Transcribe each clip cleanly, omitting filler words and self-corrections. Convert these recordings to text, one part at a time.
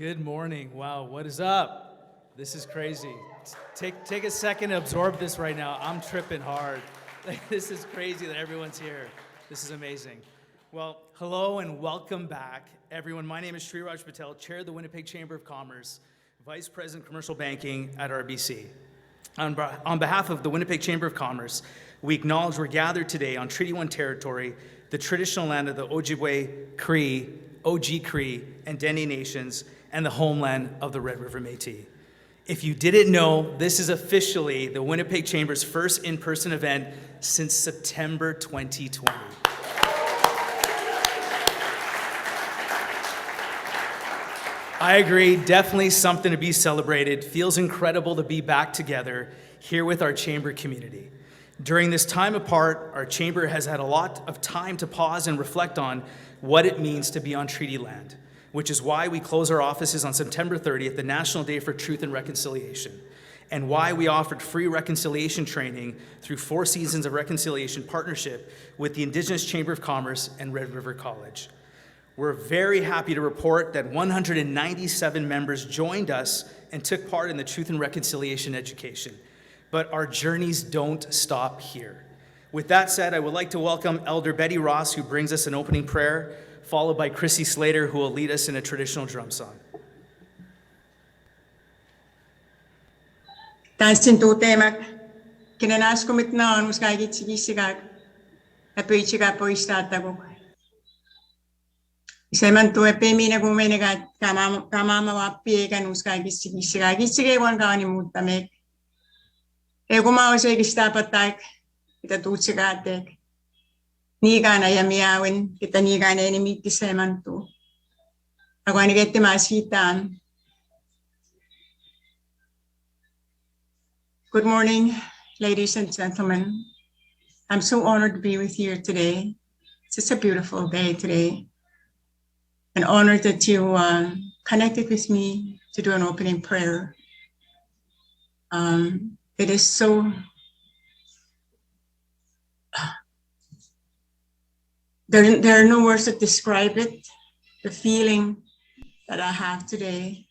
Good morning. Wow, what is up? This is crazy. Take a second to absorb this right now. I'm tripping hard. This is crazy that everyone's here. This is amazing. Well, hello and welcome back, everyone. My name is Shreeraj Patel, Chair of the Winnipeg Chamber of Commerce, Vice President Commercial Banking at RBC. On behalf of the Winnipeg Chamber of Commerce, we acknowledge we're gathered today on Treaty 1 territory, the traditional land of the Ojibwe, Cree, Oji Cree, and Dene nations, and the homeland of the Red River Métis. If you didn't know, this is officially the Winnipeg Chamber's first in-person event since September 2020. I agree, definitely something to be celebrated. Feels incredible to be back together here with our chamber community. During this time apart, our chamber has had a lot of time to pause and reflect on what it means to be on treaty land, which is why we close our offices on September 30th, the National Day for Truth and Reconciliation, and why we offered free reconciliation training through 4 seasons of reconciliation partnership with the Indigenous Chamber of Commerce and Red River College. We're very happy to report that 197 members joined us and took part in the Truth and Reconciliation education. But our journeys don't stop here. With that said, I would like to welcome Elder Betty Ross, who brings us an opening prayer, followed by Chrissy Slater, who will lead us in a traditional drum song. Tansin tutemak, kinanas kumit na anus kagit sigisigag, apuichiga po istatagok. Seman tu epemi na gumenegat kamama wapi kanus kagit sigisigag, itsigay wan kani mutamek. Eguma ose gistapatak, kita tutsigatek. Niga na yamiawin, kita niga na enimiti seman tu. Ako anigete masitan. Good morning, ladies and gentlemen. I'm so honored to be with you today. It's just a beautiful day today. An honor that you connected with me to do an opening prayer. It is so, there are no words that describe it, the feeling that I have today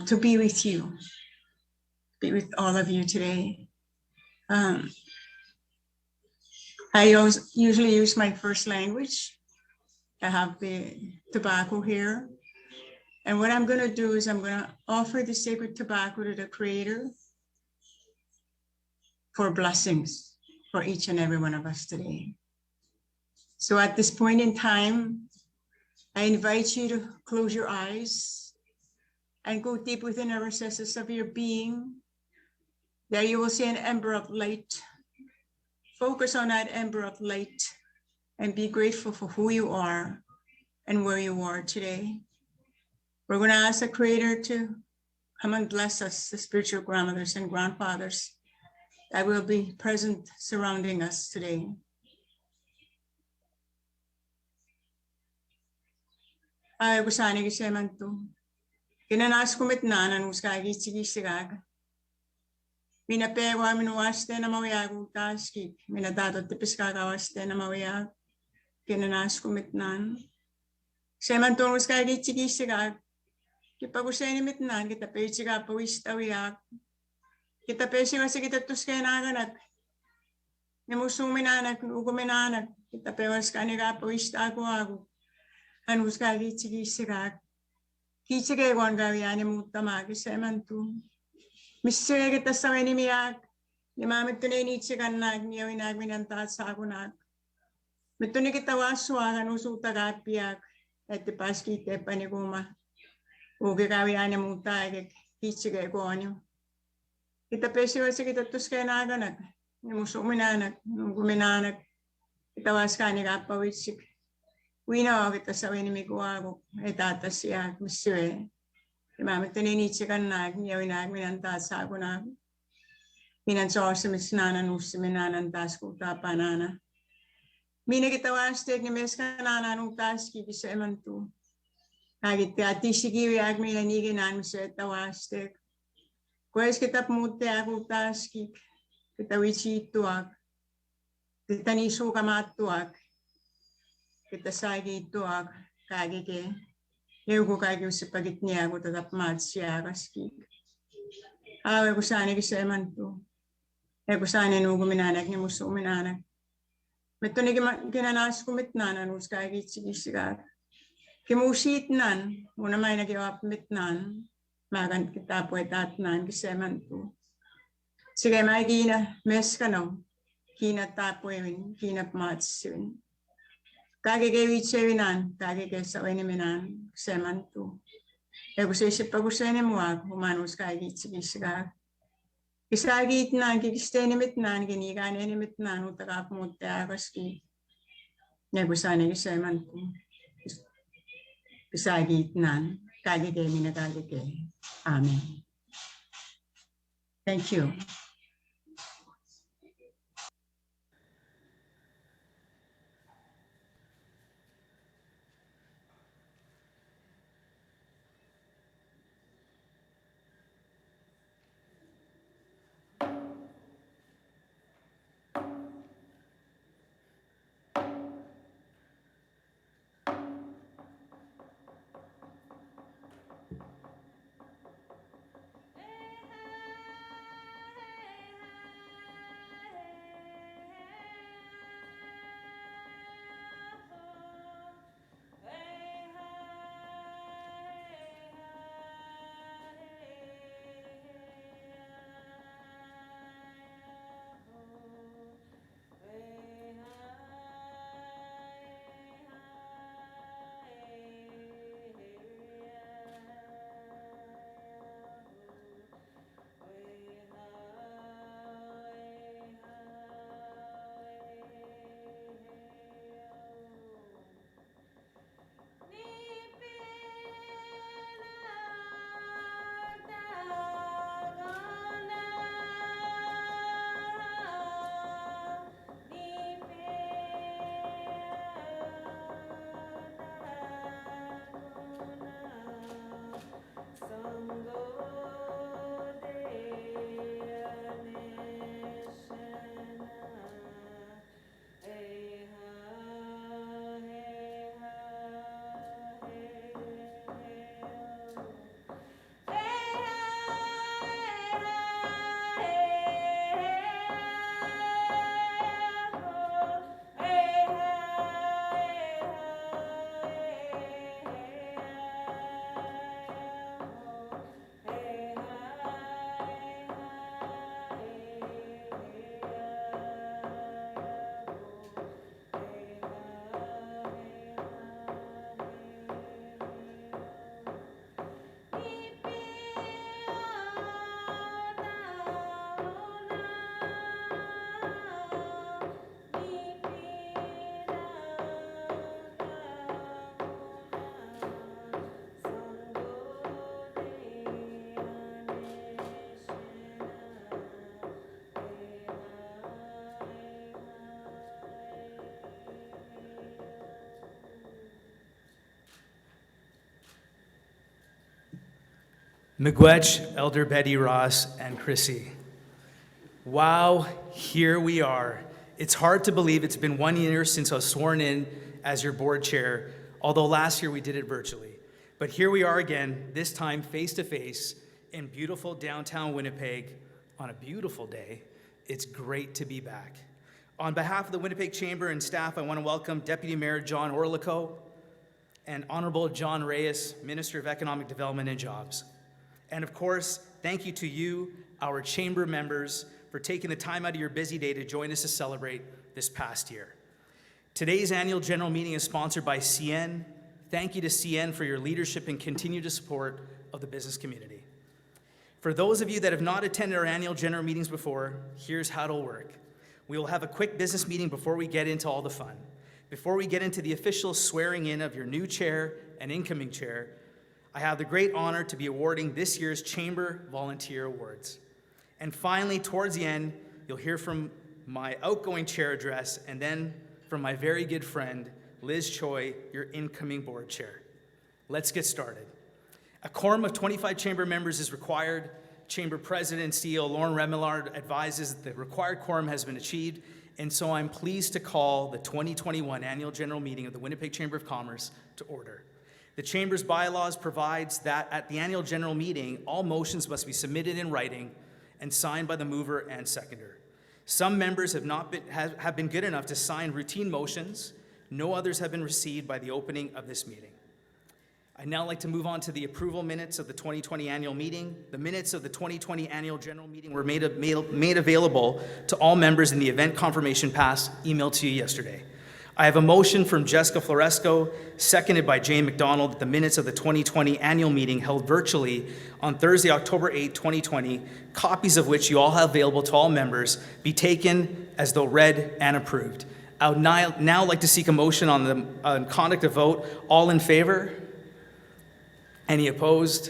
to be with you. Be with all of you today. I usually use my first language. I have the tobacco here. And what I'm going to do is I'm going to offer the sacred tobacco to the Creator for blessings for each and every one of us today. So at this point in time, I invite you to close your eyes and go deep within the recesses of your being. There you will see an ember of light. Focus on that ember of light and be grateful for who you are and where you are today. We're going to ask the Creator to come and bless us, the spiritual grandmothers and grandfathers that will be present surrounding us today. Ay, kusani kiseman tu. Kinanas kumit na nanuskagi sigisigag. Minapewa minuwaste na mawiyag utaskik. Minadatot tipis kakawaste na mawiyag. Kinanas kumit nan. Seman tu nuskagi sigisigag. Kipakuseni mitnan kita pechiga pawistawiyak. Kita pesi masih kita tuskay naganak. Nemusuminanak, uguminanak. Kita pewas kaniga pawista ako. Anus kagi sigisigag. Kichigay wan gawiyani mutamagi semantu. Misere kita sa wenimiyak. Limamit tunay nichigan nag niyawinag minantat sa akunag. Mituni kita waswagan usutagat piyak. Eti paski te paniguma. Ugi gawiyani mutagik. Kichigay wanyo. Kita pesi wasi kita tuskay naganak. Nemusuminanak, guminanak. Kita was kaniga pawitsik. Wino kita sa wenimiguagok. Etata siyak misere. Imamit tuninichikan nag niyawinag minantat sa akunag. Minansorsa misnanan usiminanan tas kuta panana. Mina kita wastek ni meskananan utas kikisa emantu. Agit ati sigiwi ag minaniginan miseta wastek. Pues kita pumute ag utas kik. Kita wichituak. Kita nisu kamatuak. Kita sagi ituak kagike. Euku kaikiussipagit niagu tatap maatsiagaski. Aawe kusani kisemantu. Kusani nugu minanak ni musu minanak. Metoni kinanas kumitnanan uskaigitsigisigar. Kimusitnan, muna may nagiwap mitnan. Magan kita po itatnan kisemantu. Sige may gina mes kano. Kina tapuin, kina matsin. Kagigewitsewinan, kagigesawiniminan kisemantu. Kusisipagusene muag, humanus kaigitsigisigar. Kisagitnan, kikistenimittnan, kinikanenimitnan, utakapumuttagaski. Negusane kisemantu. Kisagitnan, kagigemina kagige. Amen. Thank you. Miigwech, Elder Betty Ross, and Chrissy. Wow, here we are. It's hard to believe it's been 1 year since I was sworn in as your board chair, although last year we did it virtually. But here we are again, this time face to face in beautiful downtown Winnipeg on a beautiful day. It's great to be back. On behalf of the Winnipeg Chamber and staff, I want to welcome Deputy Mayor John Orlico and Honorable John Reyes, Minister of Economic Development and Jobs. And of course, thank you to you, our chamber members, for taking the time out of your busy day to join us to celebrate this past year. Today's annual general meeting is sponsored by CN. Thank you to CN for your leadership and continued support of the business community. For those of you that have not attended our annual general meetings before, here's how it'll work. We will have a quick business meeting before we get into all the fun. Before we get into the official swearing in of your new chair and incoming chair, I have the great honor to be awarding this year's Chamber Volunteer Awards. And finally, towards the end, you'll hear from my outgoing chair address and then from my very good friend, Liz Choi, your incoming board chair. Let's get started. A quorum of 25 chamber members is required. Chamber President and CEO Lauren Remillard advises that the required quorum has been achieved, and so I'm pleased to call the 2021 Annual General Meeting of the Winnipeg Chamber of Commerce to order. The Chamber's bylaws provides that at the annual general meeting, all motions must be submitted in writing and signed by the mover and seconder. Some members have been good enough to sign routine motions. No others have been received by the opening of this meeting. I'd now like to move on to the approval minutes of the 2020 annual meeting. The minutes of the 2020 annual general meeting were made available to all members in the event confirmation pass emailed to you yesterday. I have a motion from Jessica Floresco, seconded by Jane McDonald, that the minutes of the 2020 annual meeting held virtually on Thursday, October 8, 2020, copies of which you all have available to all members, be taken as though read and approved. I would now like to seek a motion on the conduct of vote. All in favor? Any opposed?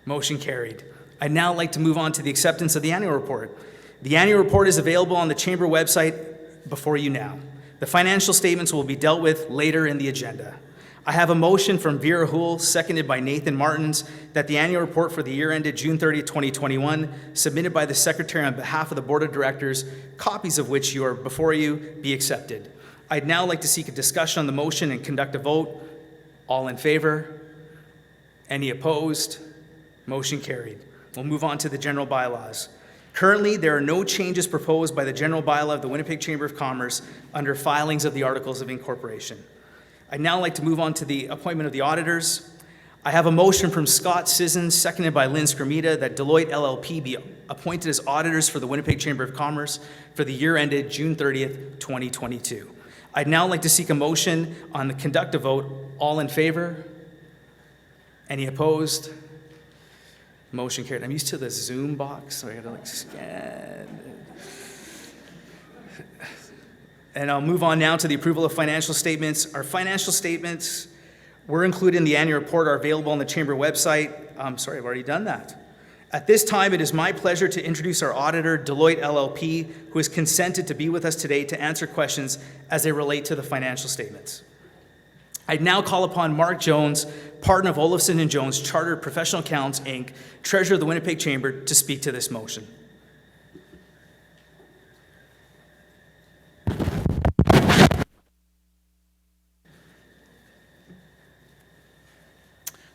Motion carried. I'd now like to move on to the acceptance of the annual report. The annual report is available on the Chamber website before you now. The financial statements will be dealt with later in the agenda. I have a motion from Vera Houle, seconded by Nathan Martins, that the annual report for the year ended June 30, 2021, submitted by the Secretary on behalf of the Board of Directors, copies of which you are before you, be accepted. I'd now like to seek a discussion on the motion and conduct a vote. All in favor? Any opposed? Motion carried. We'll move on to the general bylaws. Currently, there are no changes proposed by the general bylaw of the Winnipeg Chamber of Commerce under filings of the Articles of Incorporation. I'd now like to move on to the appointment of the auditors. I have a motion from Scott Sissons, seconded by Lynn Scramita, that Deloitte LLP be appointed as auditors for the Winnipeg Chamber of Commerce for the year ended June 30th, 2022. I'd now like to seek a motion on the conduct a vote. All in favor? Any opposed? Motion carried. I'm used to the Zoom box, so I gotta scan. And I'll move on now to the approval of financial statements. Our financial statements were included in the annual report, are available on the Chamber website. I'm sorry, I've already done that. At this time, it is my pleasure to introduce our auditor, Deloitte LLP, who has consented to be with us today to answer questions as they relate to the financial statements. I now call upon Mark Jones, partner of Olafson and Jones, Chartered Professional Accountants, Inc., Treasurer of the Winnipeg Chamber, to speak to this motion.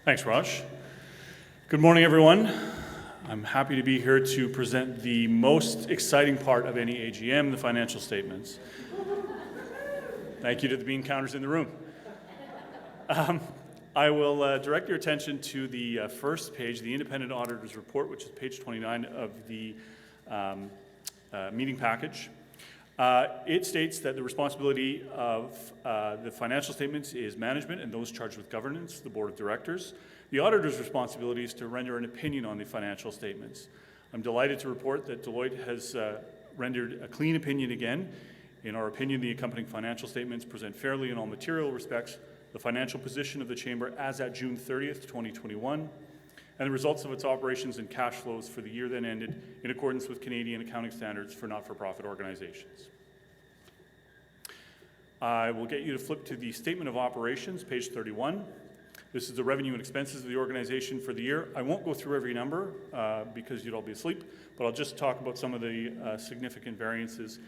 Thanks, Raj. Good morning, everyone. I'm happy to be here to present the most exciting part of any AGM, the financial statements. Thank you to the bean counters in the room. I will direct your attention to the first page, the Independent Auditor's Report, which is page 29 of the meeting package. It states that the responsibility of the financial statements is management and those charged with governance, the Board of Directors. The auditor's responsibility is to render an opinion on the financial statements. I'm delighted to report that Deloitte has rendered a clean opinion again. In our opinion, the accompanying financial statements present fairly in all material respects the financial position of the Chamber as at June 30th, 2021, and the results of its operations and cash flows for the year then ended in accordance with Canadian accounting standards for not-for-profit organizations. I will get you to flip to the Statement of Operations, page 31. This is the revenue and expenses of the organization for the year. I won't go through every number because you'd all be asleep, but I'll just talk about some of the significant variances.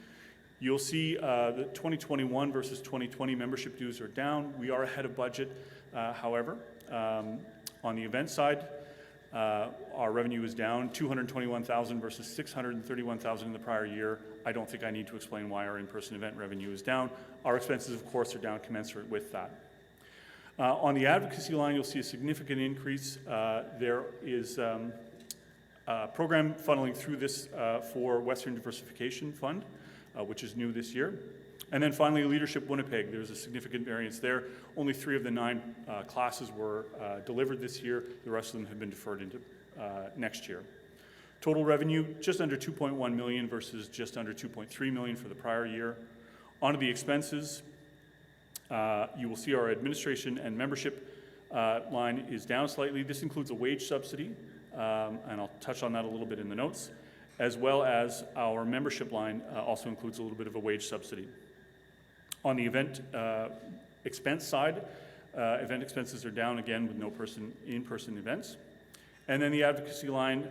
You'll see the 2021 versus 2020 membership dues are down. We are ahead of budget, however. On the event side, our revenue is down $221,000 versus $631,000 in the prior year. I don't think I need to explain why our in-person event revenue is down. Our expenses, of course, are down commensurate with that. On the advocacy line, you'll see a significant increase. There is a program funneling through this for Western Diversification Fund, which is new this year. And then finally, Leadership Winnipeg. There's a significant variance there. Only 3 of the 9 classes were delivered this year. The rest of them have been deferred into next year. Total revenue, just under $2.1 million versus just under $2.3 million for the prior year. On to the expenses. You will see our administration and membership line is down slightly. This includes a wage subsidy, and I'll touch on that a little bit in the notes, as well as our membership line also includes a little bit of a wage subsidy. On the event expense side, event expenses are down again with no in-person events. And then the advocacy line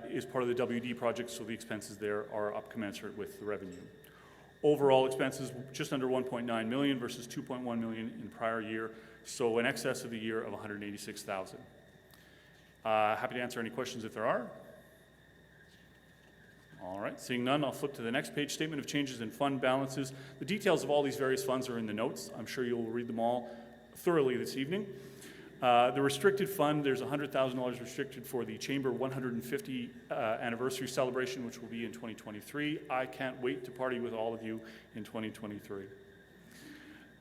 is part of the WD project, so the expenses there are up commensurate with the revenue. Overall expenses just under 1.9 million versus 2.1 million in the prior year, so in excess of the year of 186,000. Happy to answer any questions if there are. All right, seeing none, I'll flip to the next page, statement of changes in fund balances. The details of all these various funds are in the notes. I'm sure you'll read them all thoroughly this evening. The restricted fund, there's $100,000 restricted for the Chamber 150 anniversary celebration, which will be in 2023. I can't wait to party with all of you in 2023.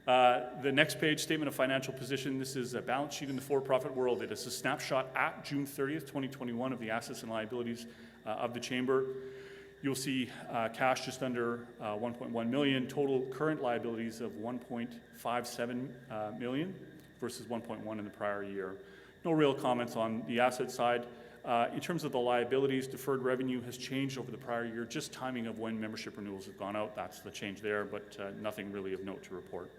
The next page, statement of financial position. This is a balance sheet in the for-profit world. It is a snapshot at June 30th, 2021 of the assets and liabilities of the Chamber. You'll see cash just under 1.1 million, total current liabilities of 1.57 million versus 1.1 in the prior year. No real comments on the asset side. In terms of the liabilities, deferred revenue has changed over the prior year, just timing of when membership renewals have gone out. That's the change there, but nothing really of note to report.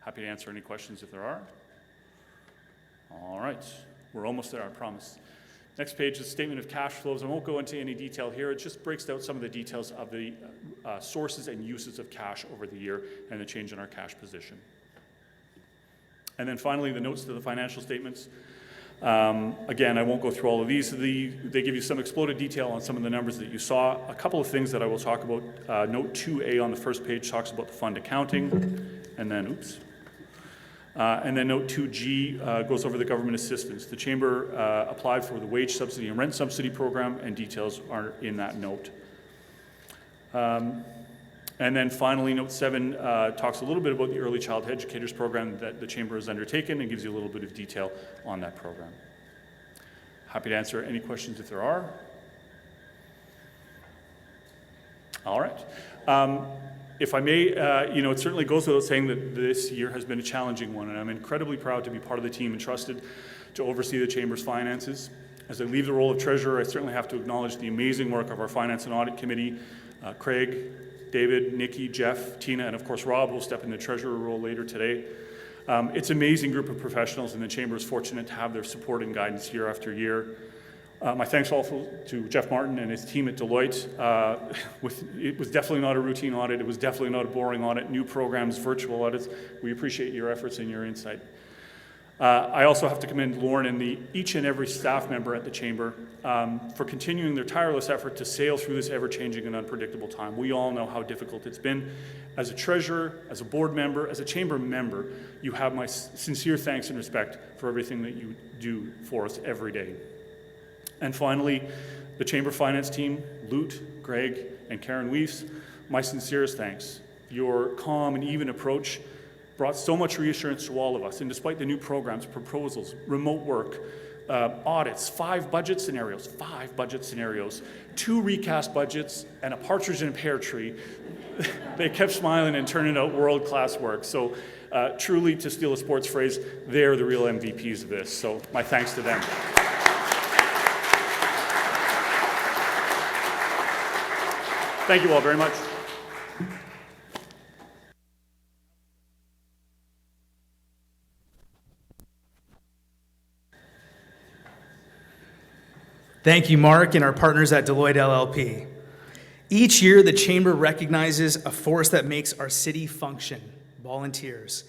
Happy to answer any questions if there are. All right, we're almost there, I promise. Next page is statement of cash flows. I won't go into any detail here. It just breaks out some of the details of the sources and uses of cash over the year and the change in our cash position. And then finally, the notes to the financial statements. Again, I won't go through all of these. They give you some exploded detail on some of the numbers that you saw. A couple of things that I will talk about. Note 2A on the first page talks about the fund accounting, and then, and then note 2G goes over the government assistance. The Chamber applied for the wage subsidy and rent subsidy program, and details are in that note. And then finally, note 7 talks a little bit about the early childhood educators program that the Chamber has undertaken and gives you a little bit of detail on that program. Happy to answer any questions if there are. All right. If I may, it certainly goes without saying that this year has been a challenging one, and I'm incredibly proud to be part of the team entrusted to oversee the Chamber's finances. As I leave the role of Treasurer, I certainly have to acknowledge the amazing work of our Finance and Audit Committee, Craig, David, Nikki, Jeff, Tina, and of course Rob will step in the Treasurer role later today. It's an amazing group of professionals, and the Chamber is fortunate to have their support and guidance year after year. My thanks also to Jeff Martin and his team at Deloitte. It was definitely not a routine audit. It was definitely not a boring audit. New programs, virtual audits. We appreciate your efforts and your insight. I also have to commend Lauren and each and every staff member at the Chamber for continuing their tireless effort to sail through this ever-changing and unpredictable time. We all know how difficult it's been. As a treasurer, as a board member, as a Chamber member, you have my sincere thanks and respect for everything that you do for us every day. And finally, the Chamber Finance team, Lute, Greg, and Karen Weiss, my sincerest thanks. Your calm and even approach brought so much reassurance to all of us, and despite the new programs, proposals, remote work, audits, 5 budget scenarios, 2 recast budgets, and a partridge in a pear tree, they kept smiling and turning out world-class work. So truly, to steal a sports phrase, they're the real MVPs of this, so my thanks to them. Thank you all very much. Thank you, Mark, and our partners at Deloitte LLP. Each year, the Chamber recognizes a force that makes our city function, volunteers.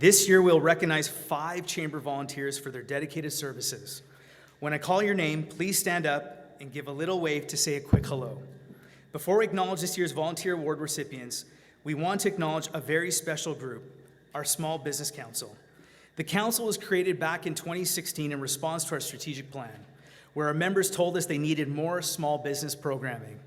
This year, we'll recognize 5 Chamber volunteers for their dedicated services. When I call your name, please stand up and give a little wave to say a quick hello. Before we acknowledge this year's Volunteer Award recipients, we want to acknowledge a very special group, our Small Business Council. The council was created back in 2016 in response to our strategic plan, where our members told us they needed more small business programming.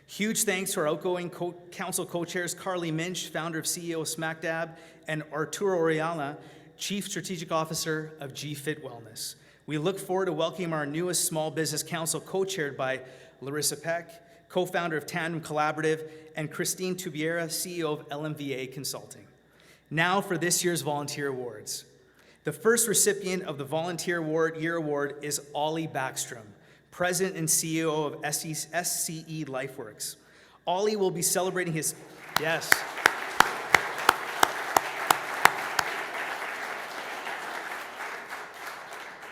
Huge thanks to our outgoing council co-chairs, Carly Minch, founder of CEO of SmackDab, and Arturo Oriana, Chief Strategic Officer of G-Fit Wellness. We look forward to welcoming our newest Small Business Council, co-chaired by Larissa Peck, co-founder of Tandem Collaborative, and Christine Tubiera, CEO of LMVA Consulting. Now for this year's Volunteer Awards. The first recipient of the Volunteer Year Award is Ollie Backstrom, President and CEO of SCE LifeWorks. Ollie will be celebrating his, yes.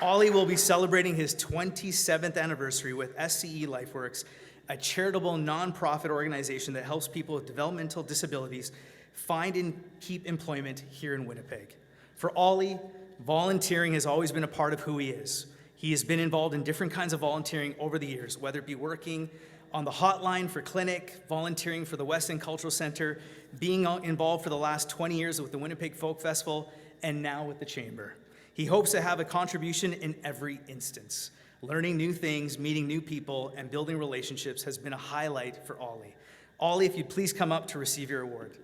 Ollie will be celebrating his 27th anniversary with SCE LifeWorks a charitable nonprofit organization that helps people with developmental disabilities find and keep employment here in Winnipeg. For Ollie, volunteering has always been a part of who he is. He has been involved in different kinds of volunteering over the years, whether it be working on the hotline for clinic, volunteering for the West End Cultural Center, being involved for the last 20 years with the Winnipeg Folk Festival, and now with the Chamber. He hopes to have a contribution in every instance. Learning new things, meeting new people, and building relationships has been a highlight for Ollie. Ollie, if you'd please come up to receive your award.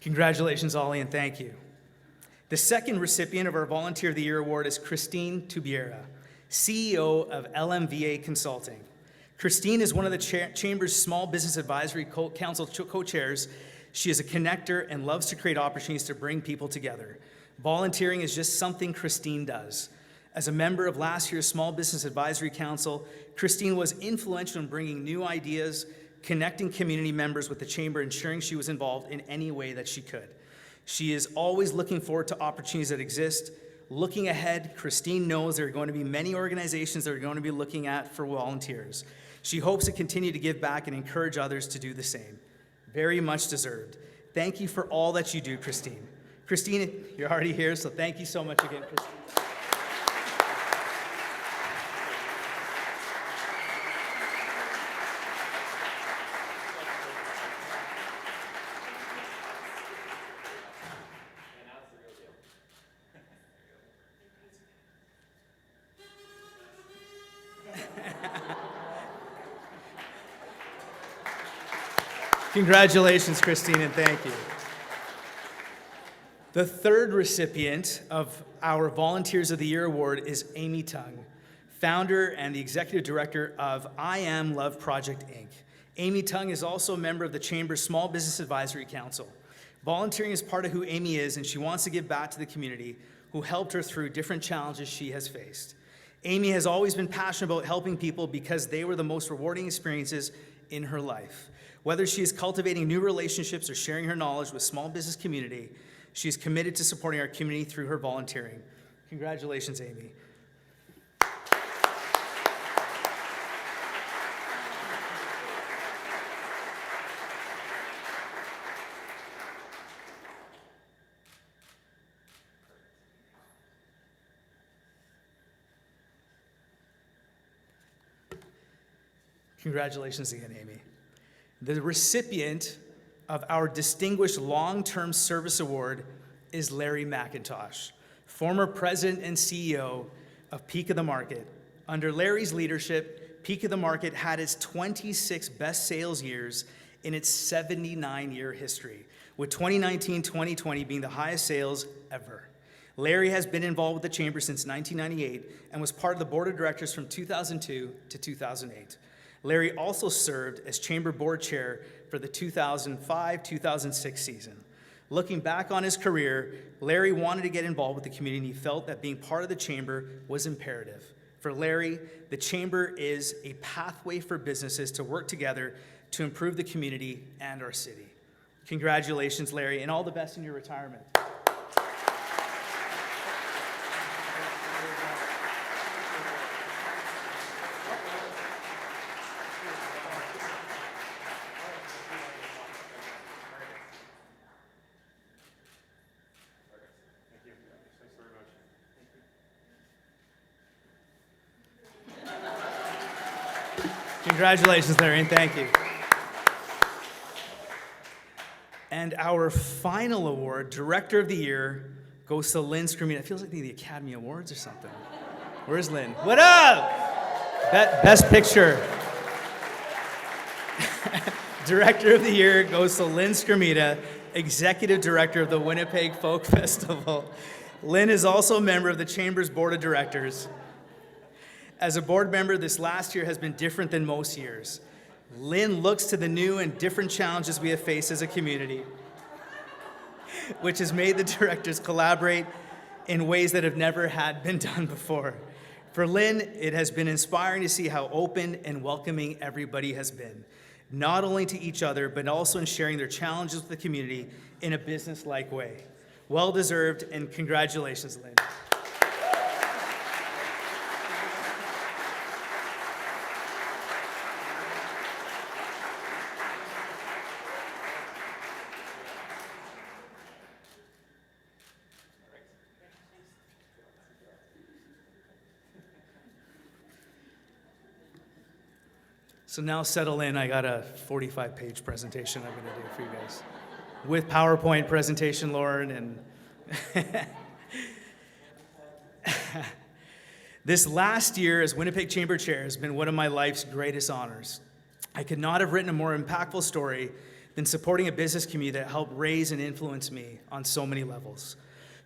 Congratulations, Ollie, and thank you. The second recipient of our Volunteer of the Year award is Christine Tubiera, CEO of LMVA Consulting. Christine is one of the Chamber's Small Business Advisory Council co-chairs. She is a connector and loves to create opportunities to bring people together. Volunteering is just something Christine does. As a member of last year's Small Business Advisory Council, Christine was influential in bringing new ideas, connecting community members with the Chamber, ensuring she was involved in any way that she could. She is always looking forward to opportunities that exist. Looking ahead, Christine knows there are going to be many organizations that are going to be looking at for volunteers. She hopes to continue to give back and encourage others to do the same. Very much deserved. Thank you for all that you do, Christine. Christine, you're already here, so thank you so much again, Christine. Congratulations, Christine, and thank you. The third recipient of our Volunteers of the Year award is Amy Tung, founder and the executive director of I Am Love Project, Inc. Amy Tung is also a member of the Chamber's Small Business Advisory Council. Volunteering is part of who Amy is, and she wants to give back to the community who helped her through different challenges she has faced. Amy has always been passionate about helping people because they were the most rewarding experiences in her life. Whether she is cultivating new relationships or sharing her knowledge with small business community, she is committed to supporting our community through her volunteering. Congratulations, Amy. Congratulations again, Amy. The recipient of our Distinguished Long-Term Service Award is Larry Mcintosh, former president and CEO of Peak of the Market. Under Larry's leadership, Peak of the Market had its 26 best sales years in its 79-year history, with 2019-2020 being the highest sales ever. Larry has been involved with the Chamber since 1998 and was part of the board of directors from 2002 to 2008. Larry also served as Chamber Board Chair for the 2005-2006 season. Looking back on his career, Larry wanted to get involved with the community, and he felt that being part of the Chamber was imperative. For Larry, the Chamber is a pathway for businesses to work together to improve the community and our city. Congratulations, Larry, and all the best in your retirement. Congratulations, Larry, and thank you. And our final award, Director of the Year, goes to Lynn Scrimina. It feels like the Academy Awards or something. Where's Lynn? What up? Best Picture. Director of the Year goes to Lynn Scrimina, Executive Director of the Winnipeg Folk Festival. Lynn is also a member of the Chamber's Board of Directors. As a board member, this last year has been different than most years. Lynn looks to the new and different challenges we have faced as a community, which has made the directors collaborate in ways that have never had been done before. For Lynn, it has been inspiring to see how open and welcoming everybody has been, not only to each other, but also in sharing their challenges with the community in a business-like way. Well deserved, and congratulations, Lynn. So now settle in, I got a 45-page presentation I'm gonna do for you guys. With PowerPoint presentation, Lauren, and this last year as Winnipeg Chamber Chair has been one of my life's greatest honors. I could not have written a more impactful story than supporting a business community that helped raise and influence me on so many levels.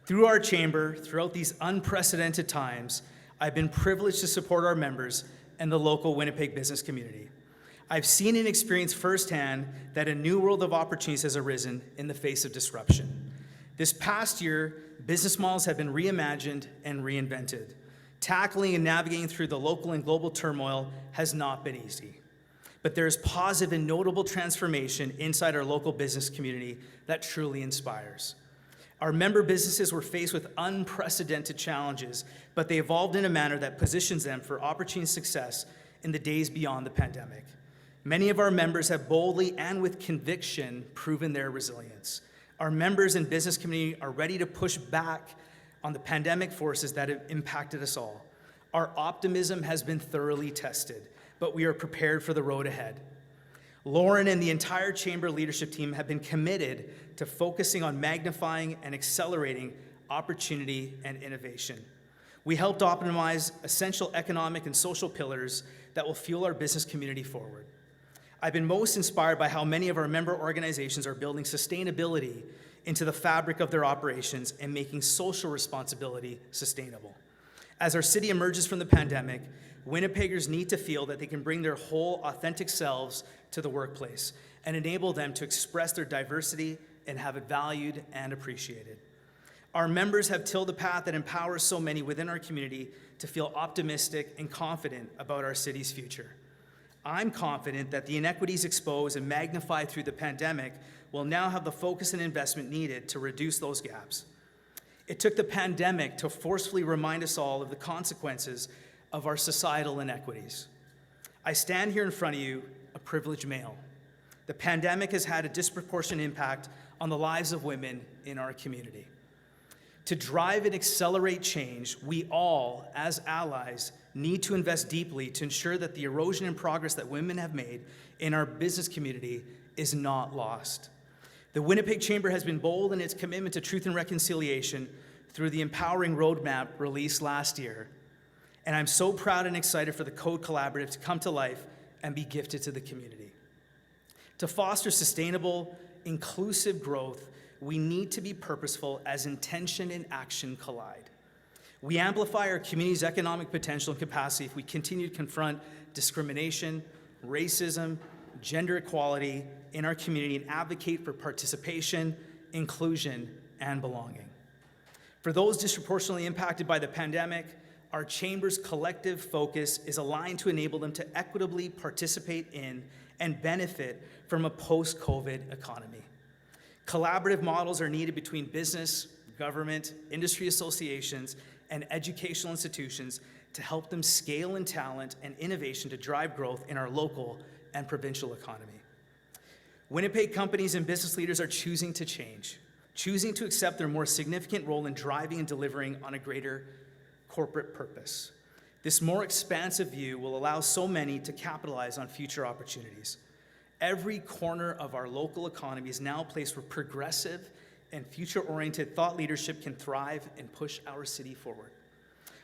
Through our chamber, throughout these unprecedented times, I've been privileged to support our members and the local Winnipeg business community. I've seen and experienced firsthand that a new world of opportunities has arisen in the face of disruption. This past year, business models have been reimagined and reinvented. Tackling and navigating through the local and global turmoil has not been easy. But there is positive and notable transformation inside our local business community that truly inspires. Our member businesses were faced with unprecedented challenges, but they evolved in a manner that positions them for opportunity and success in the days beyond the pandemic. Many of our members have boldly and with conviction proven their resilience. Our members and business community are ready to push back on the pandemic forces that have impacted us all. Our optimism has been thoroughly tested, but we are prepared for the road ahead. Lauren and the entire Chamber leadership team have been committed to focusing on magnifying and accelerating opportunity and innovation. We helped optimize essential economic and social pillars that will fuel our business community forward. I've been most inspired by how many of our member organizations are building sustainability into the fabric of their operations and making social responsibility sustainable. As our city emerges from the pandemic, Winnipeggers need to feel that they can bring their whole authentic selves to the workplace and enable them to express their diversity and have it valued and appreciated. Our members have tilled a path that empowers so many within our community to feel optimistic and confident about our city's future. I'm confident that the inequities exposed and magnified through the pandemic will now have the focus and investment needed to reduce those gaps. It took the pandemic to forcefully remind us all of the consequences of our societal inequities. I stand here in front of you, a privileged male. The pandemic has had a disproportionate impact on the lives of women in our community. To drive and accelerate change, we all, as allies, need to invest deeply to ensure that the erosion and progress that women have made in our business community is not lost. The Winnipeg Chamber has been bold in its commitment to truth and reconciliation through the Empowering Roadmap released last year. And I'm so proud and excited for the Code Collaborative to come to life and be gifted to the community. To foster sustainable, inclusive growth, we need to be purposeful as intention and action collide. We amplify our community's economic potential and capacity if we continue to confront discrimination, racism, gender equality in our community and advocate for participation, inclusion, and belonging. For those disproportionately impacted by the pandemic, our Chamber's collective focus is aligned to enable them to equitably participate in and benefit from a post-COVID economy. Collaborative models are needed between business, government, industry associations, and educational institutions to help them scale in talent and innovation to drive growth in our local and provincial economy. Winnipeg companies and business leaders are choosing to change, choosing to accept their more significant role in driving and delivering on a greater corporate purpose. This more expansive view will allow so many to capitalize on future opportunities. Every corner of our local economy is now a place where progressive and future-oriented thought leadership can thrive and push our city forward.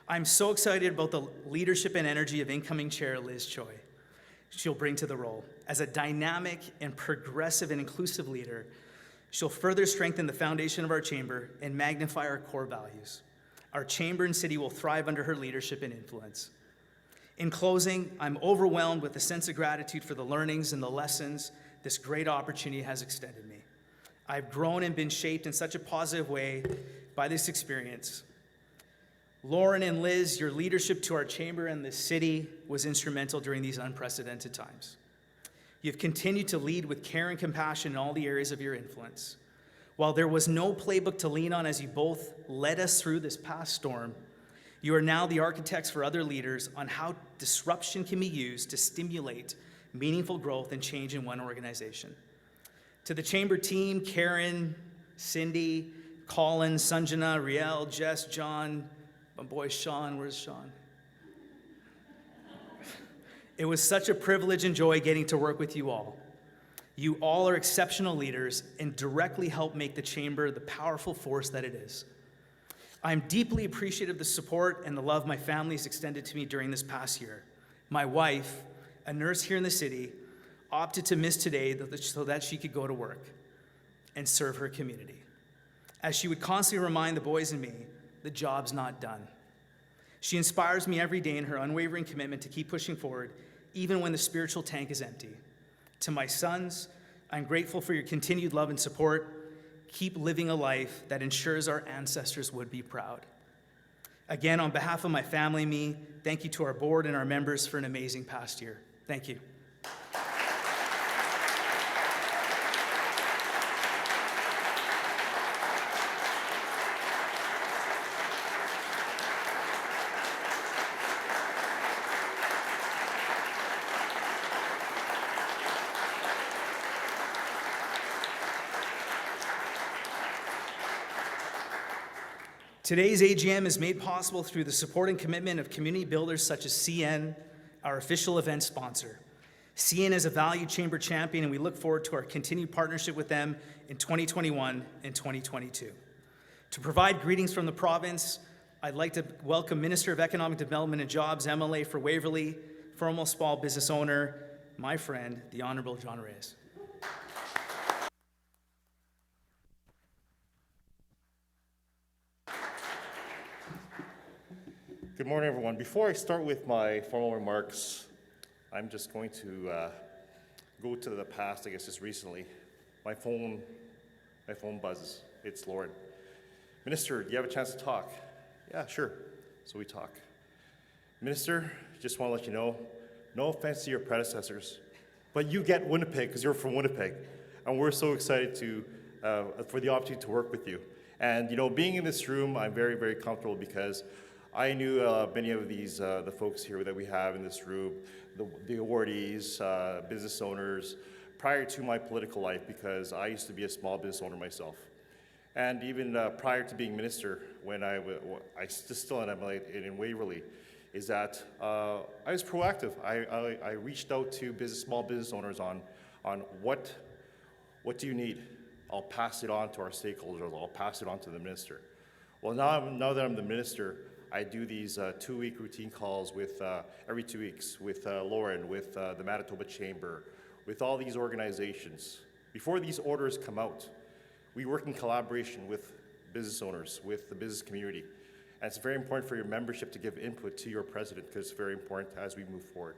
I'm so excited about the leadership and energy of incoming Chair Liz Choi. She'll bring to the role. As a dynamic and progressive and inclusive leader, she'll further strengthen the foundation of our chamber and magnify our core values. Our chamber and city will thrive under her leadership and influence. In closing, I'm overwhelmed with a sense of gratitude for the learnings and the lessons this great opportunity has extended me. I've grown and been shaped in such a positive way by this experience. Lauren and Liz, your leadership to our chamber and the city was instrumental during these unprecedented times. You've continued to lead with care and compassion in all the areas of your influence. While there was no playbook to lean on as you both led us through this past storm, you are now the architects for other leaders on how disruption can be used to stimulate meaningful growth and change in one organization. To the chamber team, Karen, Cindy, Colin, Sanjana, Riel, Jess, John, my boy Sean, where's Sean? It was such a privilege and joy getting to work with you all. You all are exceptional leaders and directly help make the chamber the powerful force that it is. I'm deeply appreciative of the support and the love my family has extended to me during this past year. My wife, a nurse here in the city, opted to miss today so that she could go to work and serve her community. As she would constantly remind the boys and me, the job's not done. She inspires me every day in her unwavering commitment to keep pushing forward, even when the spiritual tank is empty. To my sons, I'm grateful for your continued love and support. Keep living a life that ensures our ancestors would be proud. Again, on behalf of my family and me, thank you to our board and our members for an amazing past year. Thank you. Today's AGM is made possible through the support and commitment of community builders such as CN, our official event sponsor. CN is a valued chamber champion, and we look forward to our continued partnership with them in 2021 and 2022. To provide greetings from the province, I'd like to welcome Minister of Economic Development and Jobs, MLA for Waverley, former small business owner, my friend, the Honorable John Reyes. Good morning, everyone. Before I start with my formal remarks, I'm just going to go to the past, I guess just recently. My phone buzzes. It's Lauren. Minister, do you have a chance to talk? Yeah, sure. So we talk. Minister, just want to let you know, no offense to your predecessors, but you get Winnipeg because you're from Winnipeg. And we're so excited for the opportunity to work with you. And, you know, being in this room, I'm very, very comfortable because I knew many of these, the folks here that we have in this room, the awardees, business owners, prior to my political life, because I used to be a small business owner myself. And even prior to being minister, when I still am in Waverley, is that I was proactive. I reached out to small business owners on what do you need? I'll pass it on to our stakeholders. I'll pass it on to the minister. Well, now that I'm the minister, I do these 2-week routine calls with every 2 weeks with Lauren, with the Manitoba Chamber, with all these organizations. Before these orders come out, we work in collaboration with business owners, with the business community. And it's very important for your membership to give input to your president because it's very important as we move forward.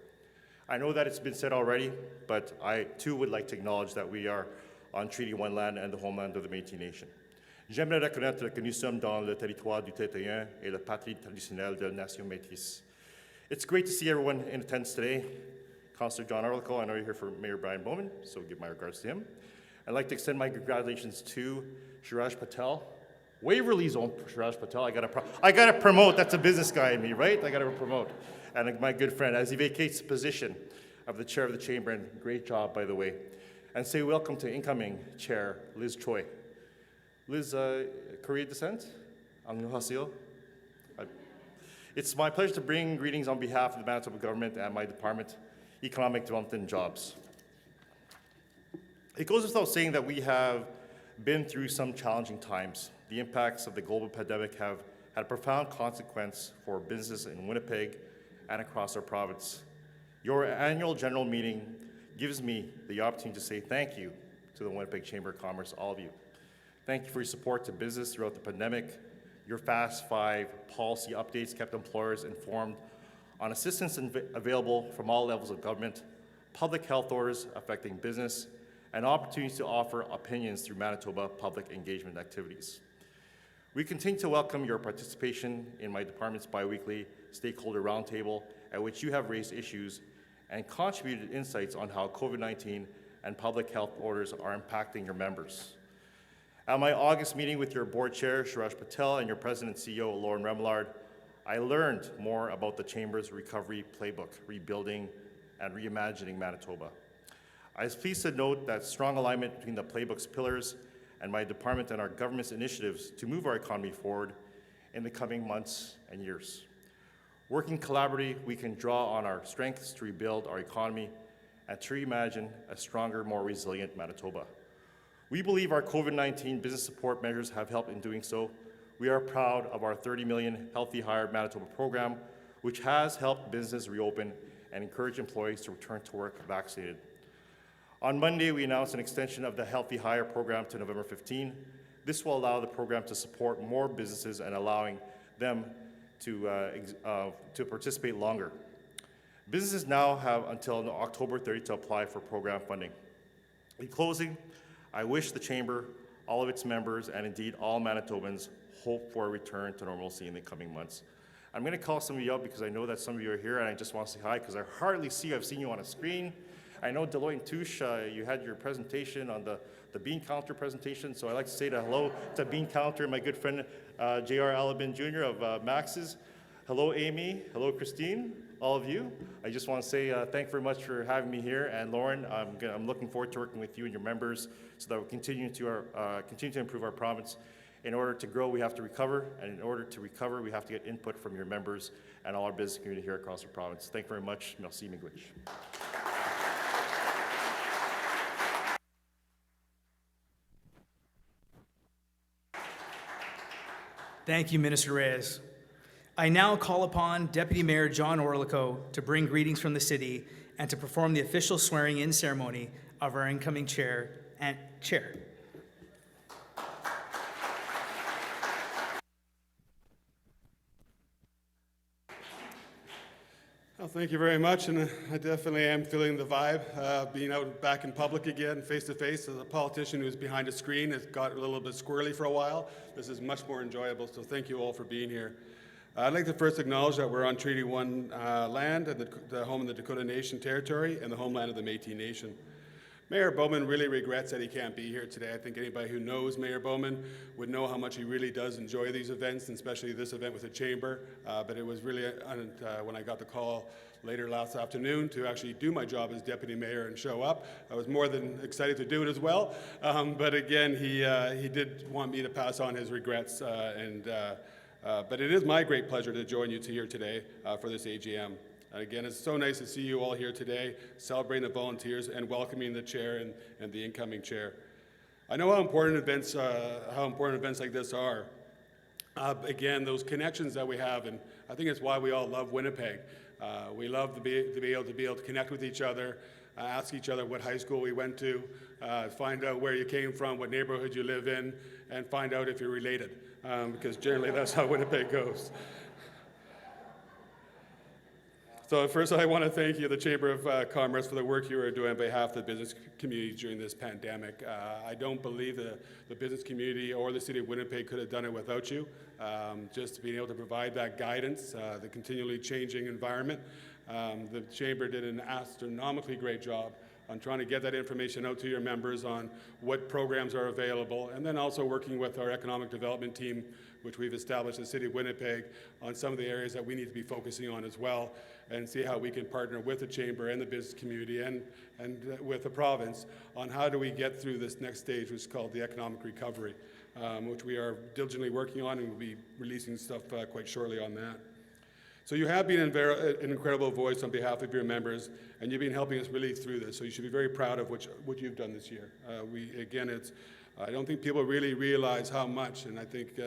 I know that it's been said already, but I too would like to acknowledge that we are on Treaty 1 land and the homeland of the Métis Nation. J'aimerais reconnaître que nous sommes dans le territoire du Tétéen et la patrie traditionnelle de la nation métis. It's great to see everyone in attendance today. Councillor John Arlico, I know you're here for Mayor Brian Bowman, so give my regards to him. I'd like to extend my congratulations to Shreeraj Patel, Waverley's own Shreeraj Patel. I gotta promote. That's a business guy in me, right? I gotta promote. And my good friend, as he vacates the position of the chair of the chamber, and great job, by the way. And say welcome to incoming chair, Liz Choi. Liz, Korean descent? 안녕하세요. It's my pleasure to bring greetings on behalf of the Manitoba government and my department, Economic Development and Jobs. It goes without saying that we have been through some challenging times. The impacts of the global pandemic have had a profound consequence for business in Winnipeg and across our province. Your annual general meeting gives me the opportunity to say thank you to the Winnipeg Chamber of Commerce, all of you. Thank you for your support to business throughout the pandemic. Your Fast 5 policy updates kept employers informed on assistance available from all levels of government, public health orders affecting business, and opportunities to offer opinions through Manitoba public engagement activities. We continue to welcome your participation in my department's biweekly stakeholder roundtable, at which you have raised issues and contributed insights on how COVID-19 and public health orders are impacting your members. At my August meeting with your board chair, Shreeraj Patel, and your president and CEO, Lauren Remillard, I learned more about the Chamber's recovery playbook, rebuilding and reimagining Manitoba. I was pleased to note that strong alignment between the playbook's pillars and my department and our government's initiatives to move our economy forward in the coming months and years. Working collaboratively, we can draw on our strengths to rebuild our economy and to reimagine a stronger, more resilient Manitoba. We believe our COVID-19 business support measures have helped in doing so. We are proud of our $30 million Healthy Hire Manitoba program, which has helped businesses reopen and encourage employees to return to work vaccinated. On Monday, we announced an extension of the Healthy Hire program to November 15. This will allow the program to support more businesses and allowing them to participate longer. Businesses now have until October 30 to apply for program funding. In closing, I wish the Chamber, all of its members, and indeed all Manitobans hope for a return to normalcy in the coming months. I'm going to call some of you out because I know that some of you are here and I just want to say hi because I hardly see you. I've seen you on a screen. I know Deloitte and Touche, you had your presentation on the bean counter presentation, so I'd like to say hello to bean counter, my good friend J.R. Alabin Jr. of Max's. Hello, Amy. Hello, Christine. All of you. I just want to say thank you very much for having me here. And Lauren, I'm looking forward to working with you and your members so that we continue to improve our province. In order to grow, we have to recover. And in order to recover, we have to get input from your members and all our business community here across the province. Thank you very much. Merci, miigwech. Thank you, Minister Reyes. I now call upon Deputy Mayor John Orlico to bring greetings from the city and to perform the official swearing-in ceremony of our incoming chair and chair. Well, thank you very much, and I definitely am feeling the vibe. Being out back in public again, face-to-face, as a politician who's behind a screen has got a little bit squirrely for a while. This is much more enjoyable, so thank you all for being here. I'd like to first acknowledge that we're on Treaty 1 land, and the home of the Dakota Nation territory, and the homeland of the Métis Nation. Mayor Bowman really regrets that he can't be here today. I think anybody who knows Mayor Bowman would know how much he really does enjoy these events, and especially this event with the Chamber. But it was really, when I got the call later last afternoon to actually do my job as Deputy Mayor and show up, I was more than excited to do it as well. But again, he did want me to pass on his regrets. But it is my great pleasure to join you here today for this AGM. Again, it's so nice to see you all here today, celebrating the volunteers and welcoming the chair and the incoming chair. I know how important events like this are. Again, those connections that we have, and I think it's why we all love Winnipeg. We love to be able to connect with each other, ask each other what high school we went to, find out where you came from, what neighborhood you live in, and find out if you're related, because generally that's how Winnipeg goes. So first, I want to thank you, the Chamber of Commerce, for the work you are doing on behalf of the business community during this pandemic. I don't believe the business community or the City of Winnipeg could have done it without you. Just being able to provide that guidance, the continually changing environment. The Chamber did an astronomically great job on trying to get that information out to your members on what programs are available, and then also working with our economic development team, which we've established in the City of Winnipeg, on some of the areas that we need to be focusing on as well, and see how we can partner with the Chamber and the business community and with the province on how do we get through this next stage, which is called the economic recovery, which we are diligently working on, and we'll be releasing stuff quite shortly on that. So you have been an incredible voice on behalf of your members, and you've been helping us really through this, so you should be very proud of what you've done this year. I don't think people really realize how much, and I think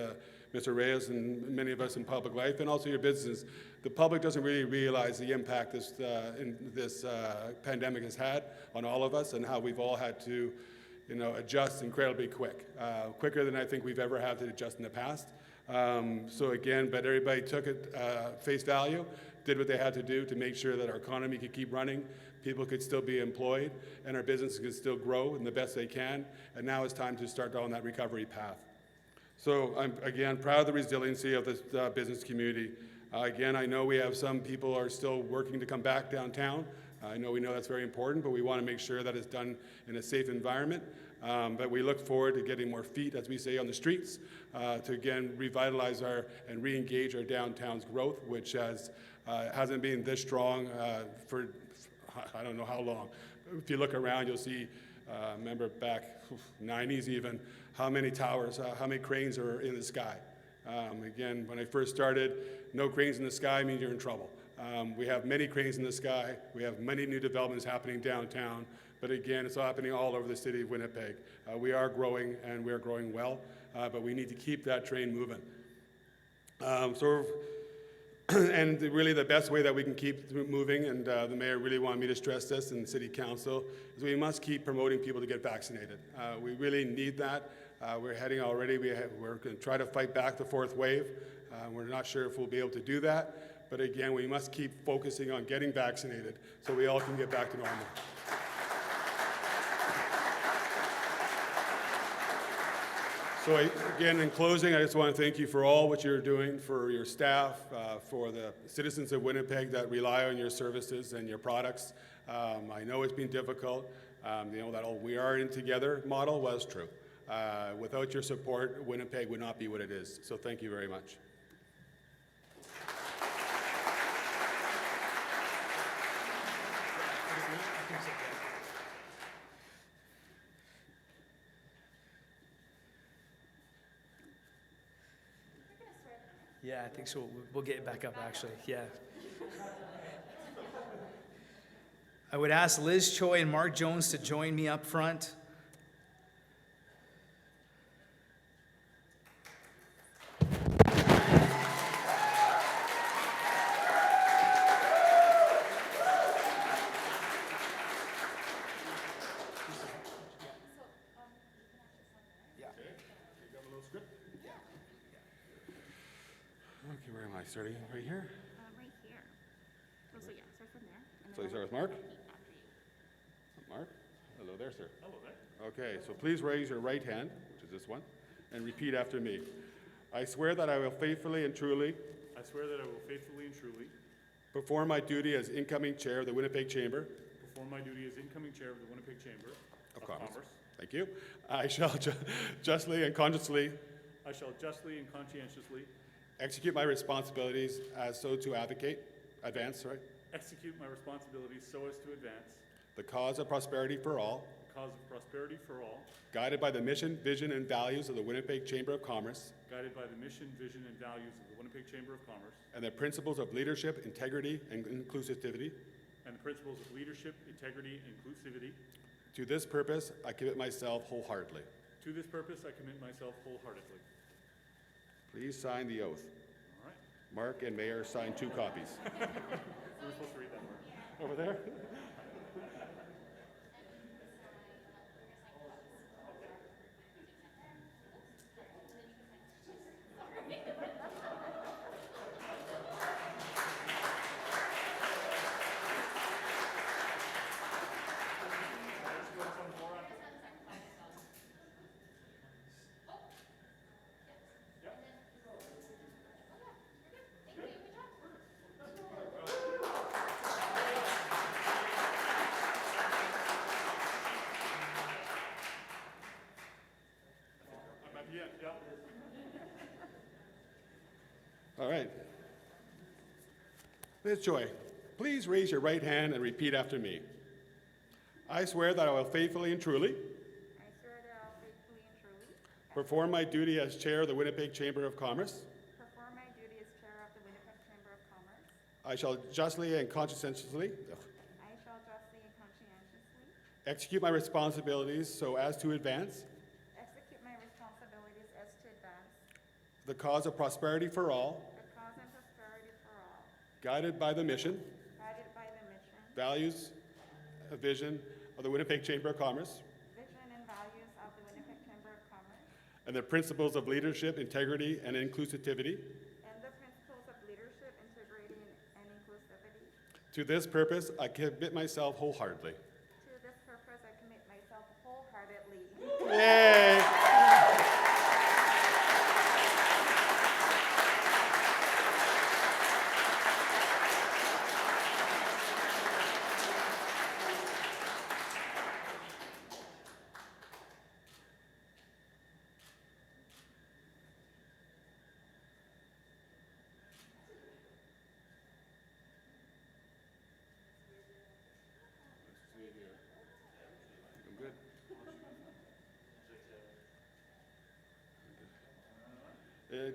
Mr. Reyes and many of us in public life, and also your business, the public doesn't really realize the impact this pandemic has had on all of us, and how we've all had to adjust incredibly quicker than I think we've ever had to adjust in the past. But everybody took it face value, did what they had to do to make sure that our economy could keep running, people could still be employed, and our businesses could still grow in the best they can. And now it's time to start on that recovery path. So I'm, again, proud of the resiliency of this business community. Again, I know we have some people are still working to come back downtown. I know we know that's very important, but we want to make sure that it's done in a safe environment. But we look forward to getting more feet, as we say, on the streets, to again revitalize and re-engage our downtown's growth, which hasn't been this strong for I don't know how long. If you look around, you'll see, remember back 90s even, how many towers, how many cranes are in the sky. Again, when I first started, no cranes in the sky means you're in trouble. We have many cranes in the sky. We have many new developments happening downtown. But again, it's happening all over the city of Winnipeg. We are growing, and we are growing well, but we need to keep that train moving. And really the best way that we can keep moving, and the mayor really wanted me to stress this, and city council, is we must keep promoting people to get vaccinated. We really need that. We're heading already, we're going to try to fight back the fourth wave. We're not sure if we'll be able to do that, but again, we must keep focusing on getting vaccinated so we all can get back to normal. So again, in closing, I just want to thank you for all what you're doing, for your staff, for the citizens of Winnipeg that rely on your services and your products. I know it's been difficult. That whole "we are in together" model was true. Without your support, Winnipeg would not be what it is. So thank you very much. Yeah, I think so. We'll get it back up, actually. Yeah. I would ask Liz Choi and Mark Jones to join me up front. Okay, where am I starting? Right here? Right here. Oh, so yeah, start from there. And So then you start with Mark? after you. Mark? Hello there, sir. Hello there. Okay, so please raise your right hand, which is this one, and repeat after me. I swear that I will faithfully and truly I swear that I will faithfully and truly perform my duty as incoming chair of the Winnipeg Chamber perform my duty as incoming chair of the Winnipeg Chamber of of Commerce. Commerce. Thank you. I shall justly and conscientiously I shall justly and conscientiously execute my responsibilities as so to advance, execute my responsibilities so as to advance the cause of prosperity for all, the cause of prosperity for all, guided by the mission, vision, and values of the Winnipeg Chamber of Commerce guided by the mission, vision, and values of the Winnipeg Chamber of Commerce, and the principles of leadership, integrity, and inclusivity. and the principles of leadership, integrity, and inclusivity. To this purpose, I commit myself wholeheartedly. To this purpose, I commit myself wholeheartedly. Please sign the oath. All right. Mark and Mayor sign 2 copies. We were supposed to read that part. Over there? Yeah. All right. Ms. Choi, please raise your right hand and repeat after me. I swear that I will faithfully and truly I swear that I will faithfully and truly perform my duty as chair of the Winnipeg Chamber of Commerce. perform my duty as chair of the Winnipeg Chamber of Commerce. I shall justly and conscientiously I shall justly and conscientiously execute my responsibilities so as to advance execute my responsibilities as to advance the cause of prosperity for all, the cause and prosperity for all, guided by the mission, guided by the mission, values, and vision of the Winnipeg Chamber of Commerce, vision, and values of the Winnipeg Chamber of Commerce, and the principles of leadership, integrity, and inclusivity. and the principles of leadership, integrity, and inclusivity. To this purpose, I commit myself wholeheartedly. To this purpose, I commit myself wholeheartedly. Yay!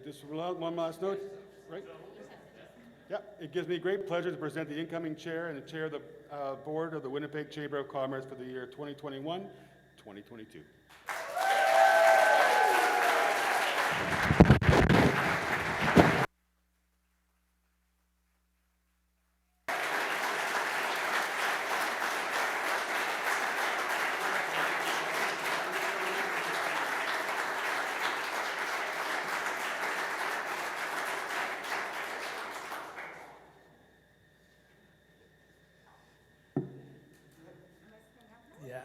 Just one last note, right? Yeah, it gives me great pleasure to present the incoming chair and the chair of the board of the Winnipeg Chamber of Commerce for the year 2021-2022. Yeah.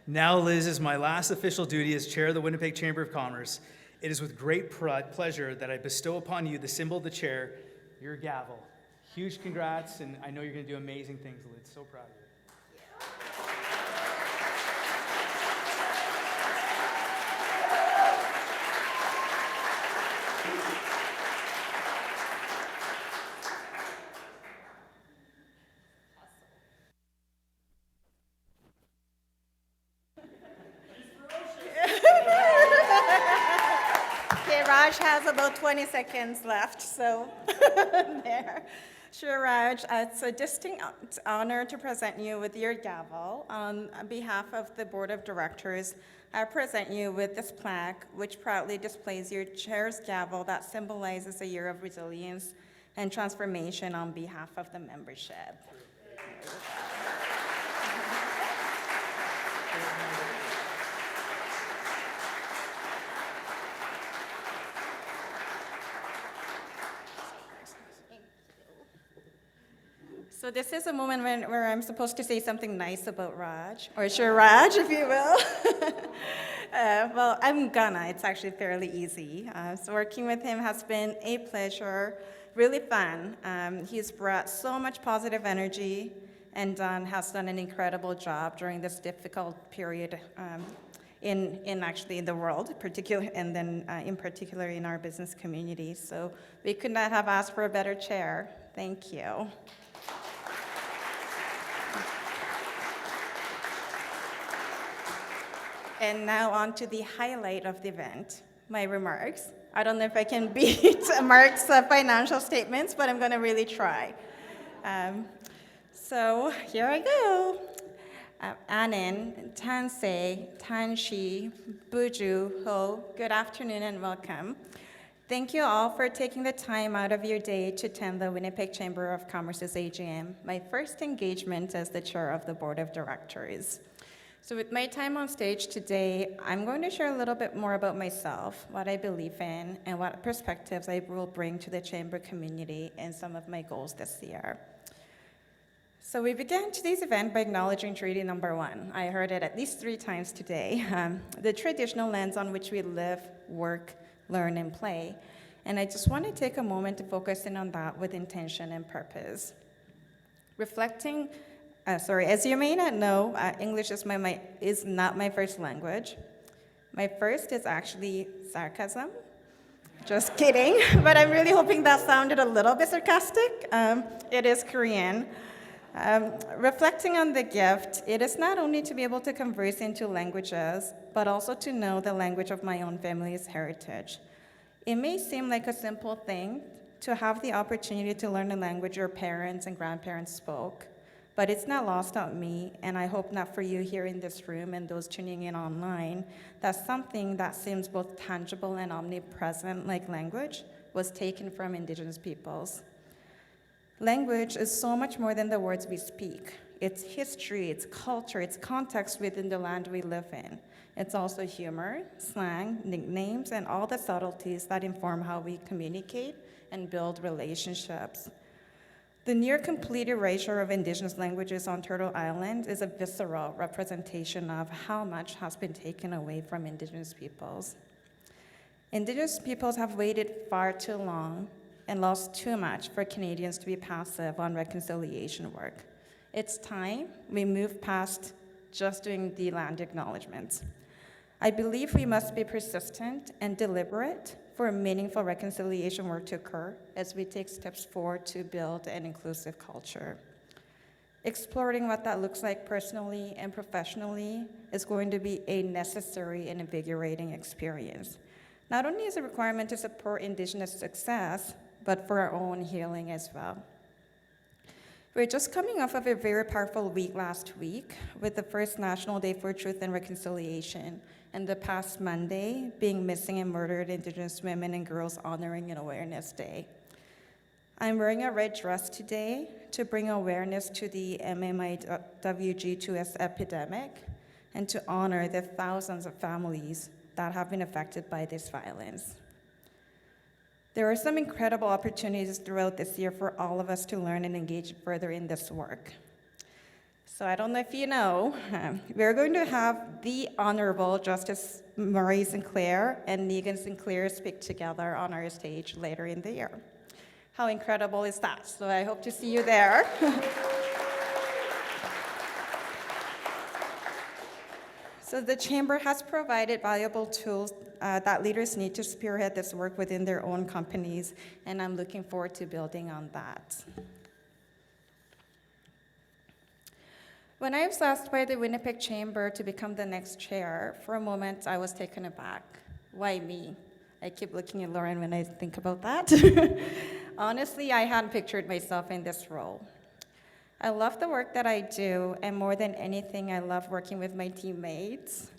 Now, Liz, is my last official duty as chair of the Winnipeg Chamber of Commerce. It is with great pleasure that I bestow upon you the symbol of the chair, your gavel. Huge congrats, and I know you're going to do amazing things, Liz. So proud of you. Okay, Raj has about 20 seconds left, so there. Shreeraj, it's a distinct honor to present you with your gavel. On behalf of the Board of Directors, I present you with this plaque, which proudly displays your chair's gavel that symbolizes a year of resilience and transformation on behalf of the membership. So this is a moment where I'm supposed to say something nice about Raj, or Shreeraj, if you will. Well, I'm gonna. It's actually fairly easy. So working with him has been a pleasure, really fun. He's brought so much positive energy and has done an incredible job during this difficult period in actually the world, and then in particular in our business community. So we could not have asked for a better chair. Thank you. And now on to the highlight of the event, my remarks. I don't know if I can beat Mark's financial statements, but I'm going to really try. So here I go. Anin, Tansei, Tanshi, Buju, Ho, good afternoon and welcome. Thank you all for taking the time out of your day to attend the Winnipeg Chamber of Commerce's AGM, my first engagement as the chair of the Board of Directors. So with my time on stage today, I'm going to share a little bit more about myself, what I believe in, and what perspectives I will bring to the Chamber community and some of my goals this year. So we began today's event by acknowledging Treaty Number 1. I heard it at least 3 times today. The traditional lens on which we live, work, learn, and play. And I just want to take a moment to focus in on that with intention and purpose. As you may not know, English is not my first language. My first is actually sarcasm. Just kidding, but I'm really hoping that sounded a little bit sarcastic. It is Korean. Reflecting on the gift, it is not only to be able to converse in 2 languages, but also to know the language of my own family's heritage. It may seem like a simple thing to have the opportunity to learn a language your parents and grandparents spoke, but it's not lost on me, and I hope not for you here in this room and those tuning in online, that something that seems both tangible and omnipresent, like language, was taken from Indigenous peoples. Language is so much more than the words we speak. It's history, it's culture, it's context within the land we live in. It's also humor, slang, nicknames, and all the subtleties that inform how we communicate and build relationships. The near complete erasure of Indigenous languages on Turtle Island is a visceral representation of how much has been taken away from Indigenous peoples. Indigenous peoples have waited far too long and lost too much for Canadians to be passive on reconciliation work. It's time we move past just doing the land acknowledgements. I believe we must be persistent and deliberate for meaningful reconciliation work to occur as we take steps forward to build an inclusive culture. Exploring what that looks like personally and professionally is going to be a necessary and invigorating experience. not only is a requirement to support Indigenous success, but for our own healing as well. We're just coming off of a very powerful week last week with the first National Day for Truth and Reconciliation, and the past Monday being Missing and Murdered Indigenous Women and Girls Honoring and Awareness Day. I'm wearing a red dress today to bring awareness to the MMIWG2S epidemic and to honor the thousands of families that have been affected by this violence. There are some incredible opportunities throughout this year for all of us to learn and engage further in this work. So I don't know if you know, we're going to have the Honorable Justice Murray Sinclair and Negan Sinclair speak together on our stage later in the year. How incredible is that? So I hope to see you there. So the Chamber has provided valuable tools that leaders need to spearhead this work within their own companies, and I'm looking forward to building on that. When I was asked by the Winnipeg Chamber to become the next chair, for a moment I was taken aback. Why me? I keep looking at Lauren when I think about that. Honestly, I hadn't pictured myself in this role. I love the work that I do, and more than anything, I love working with my teammates.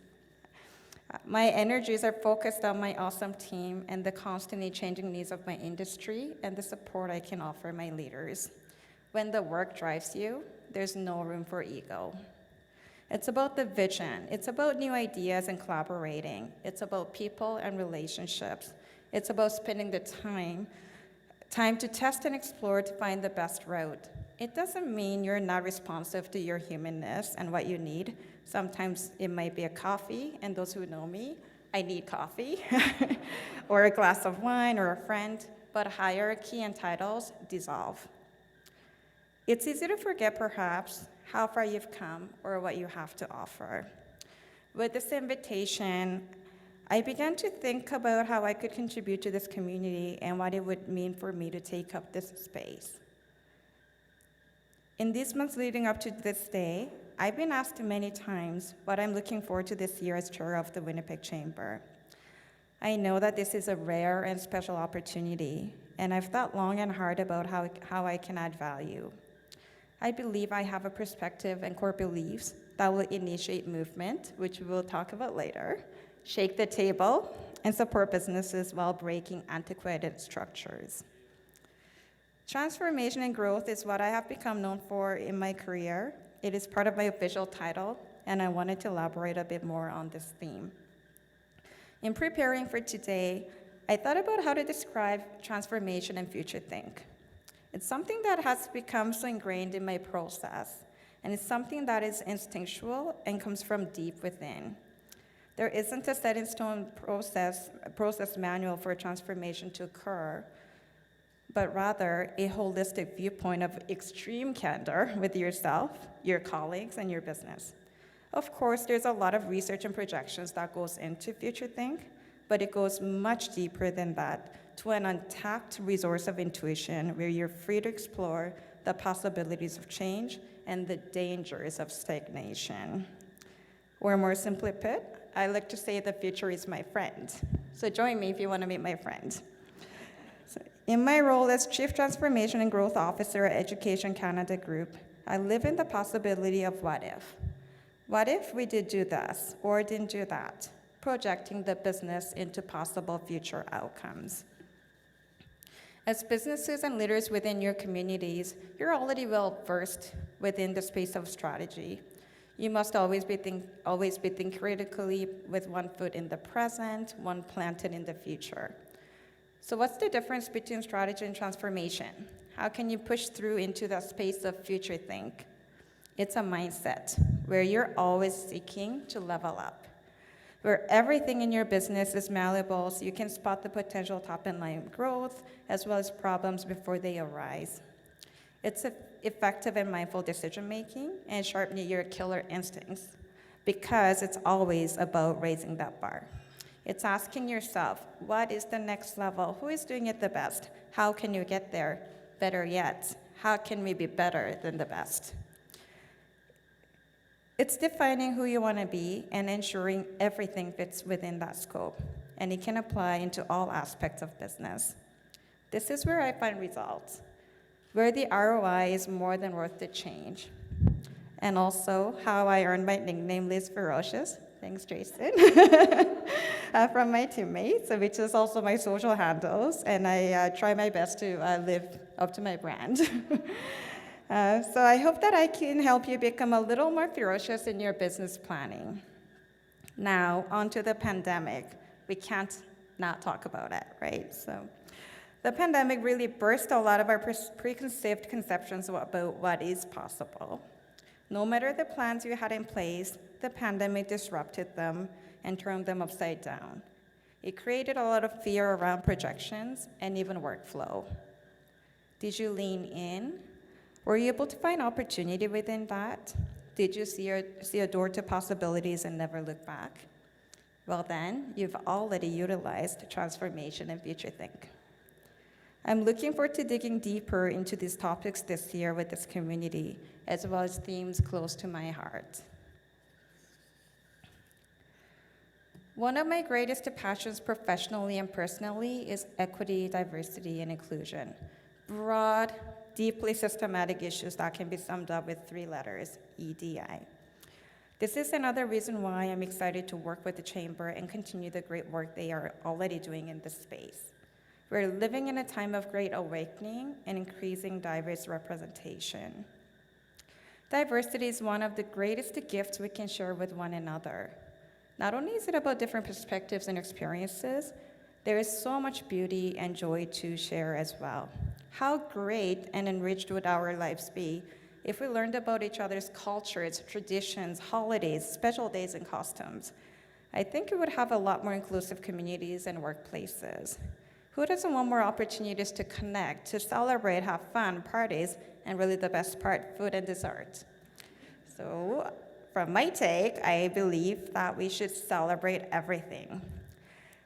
My energies are focused on my awesome team and the constantly changing needs of my industry and the support I can offer my leaders. When the work drives you, there's no room for ego. It's about the vision. It's about new ideas and collaborating. It's about people and relationships. It's about spending the time to test and explore to find the best route. It doesn't mean you're not responsive to your humanness and what you need. Sometimes it might be a coffee, and those who know me, I need coffee, or a glass of wine or a friend, but hierarchy and titles dissolve. It's easy to forget, perhaps, how far you've come or what you have to offer. With this invitation, I began to think about how I could contribute to this community and what it would mean for me to take up this space. In these months leading up to this day, I've been asked many times what I'm looking forward to this year as chair of the Winnipeg Chamber. I know that this is a rare and special opportunity, and I've thought long and hard about how I can add value. I believe I have a perspective and core beliefs that will initiate movement, which we will talk about later, shake the table, and support businesses while breaking antiquated structures. Transformation and growth is what I have become known for in my career. It is part of my official title, and I wanted to elaborate a bit more on this theme. In preparing for today, I thought about how to describe transformation and future think. It's something that has become so ingrained in my process, and it's something that is instinctual and comes from deep within. There isn't a set-in-stone process manual for transformation to occur, but rather a holistic viewpoint of extreme candor with yourself, your colleagues, and your business. Of course, there's a lot of research and projections that goes into Future Think, but it goes much deeper than that to an untapped resource of intuition where you're free to explore the possibilities of change and the dangers of stagnation. Or more simply put, I like to say the future is my friend. So join me if you want to meet my friend. In my role as Chief Transformation and Growth Officer at Education Canada Group, I live in the possibility of what if. What if we did do this or didn't do that, projecting the business into possible future outcomes. As businesses and leaders within your communities, you're already well versed within the space of strategy. You must always be thinking critically with one foot in the present, one planted in the future. So what's the difference between strategy and transformation? How can you push through into the space of future think? It's a mindset where you're always seeking to level up, where everything in your business is malleable so you can spot the potential top and line growth as well as problems before they arise. It's effective and mindful decision-making and sharpening your killer instincts because it's always about raising that bar. It's asking yourself, what is the next level? Who is doing it the best? How can you get there? Better yet, how can we be better than the best? It's defining who you want to be and ensuring everything fits within that scope. and it can apply into all aspects of business. This is where I find results, where the ROI is more than worth the change. And also how I earned my nickname, Liz Ferocious, thanks Jason, from my teammates, which is also my social handles, and I try my best to live up to my brand. So I hope that I can help you become a little more ferocious in your business planning. Now, onto the pandemic. We can't not talk about it, right? So the pandemic really burst a lot of our preconceived conceptions about what is possible. No matter the plans you had in place, the pandemic disrupted them and turned them upside down. It created a lot of fear around projections and even workflow. Did you lean in? Were you able to find opportunity within that? Did you see a door to possibilities and never look back? Well then, you've already utilized transformation and future think. I'm looking forward to digging deeper into these topics this year with this community, as well as themes close to my heart. One of my greatest passions professionally and personally is equity, diversity, and inclusion. Broad, deeply systematic issues that can be summed up with 3 letters, EDI. This is another reason why I'm excited to work with the Chamber and continue the great work they are already doing in this space. We're living in a time of great awakening and increasing diverse representation. Diversity is one of the greatest gifts we can share with one another. Not only is it about different perspectives and experiences, there is so much beauty and joy to share as well. How great and enriched would our lives be if we learned about each other's cultures, traditions, holidays, special days, and customs? I think we would have a lot more inclusive communities and workplaces. Who doesn't want more opportunities to connect, to celebrate, have fun, parties, and really the best part, food and dessert? So, from my take, I believe that we should celebrate everything.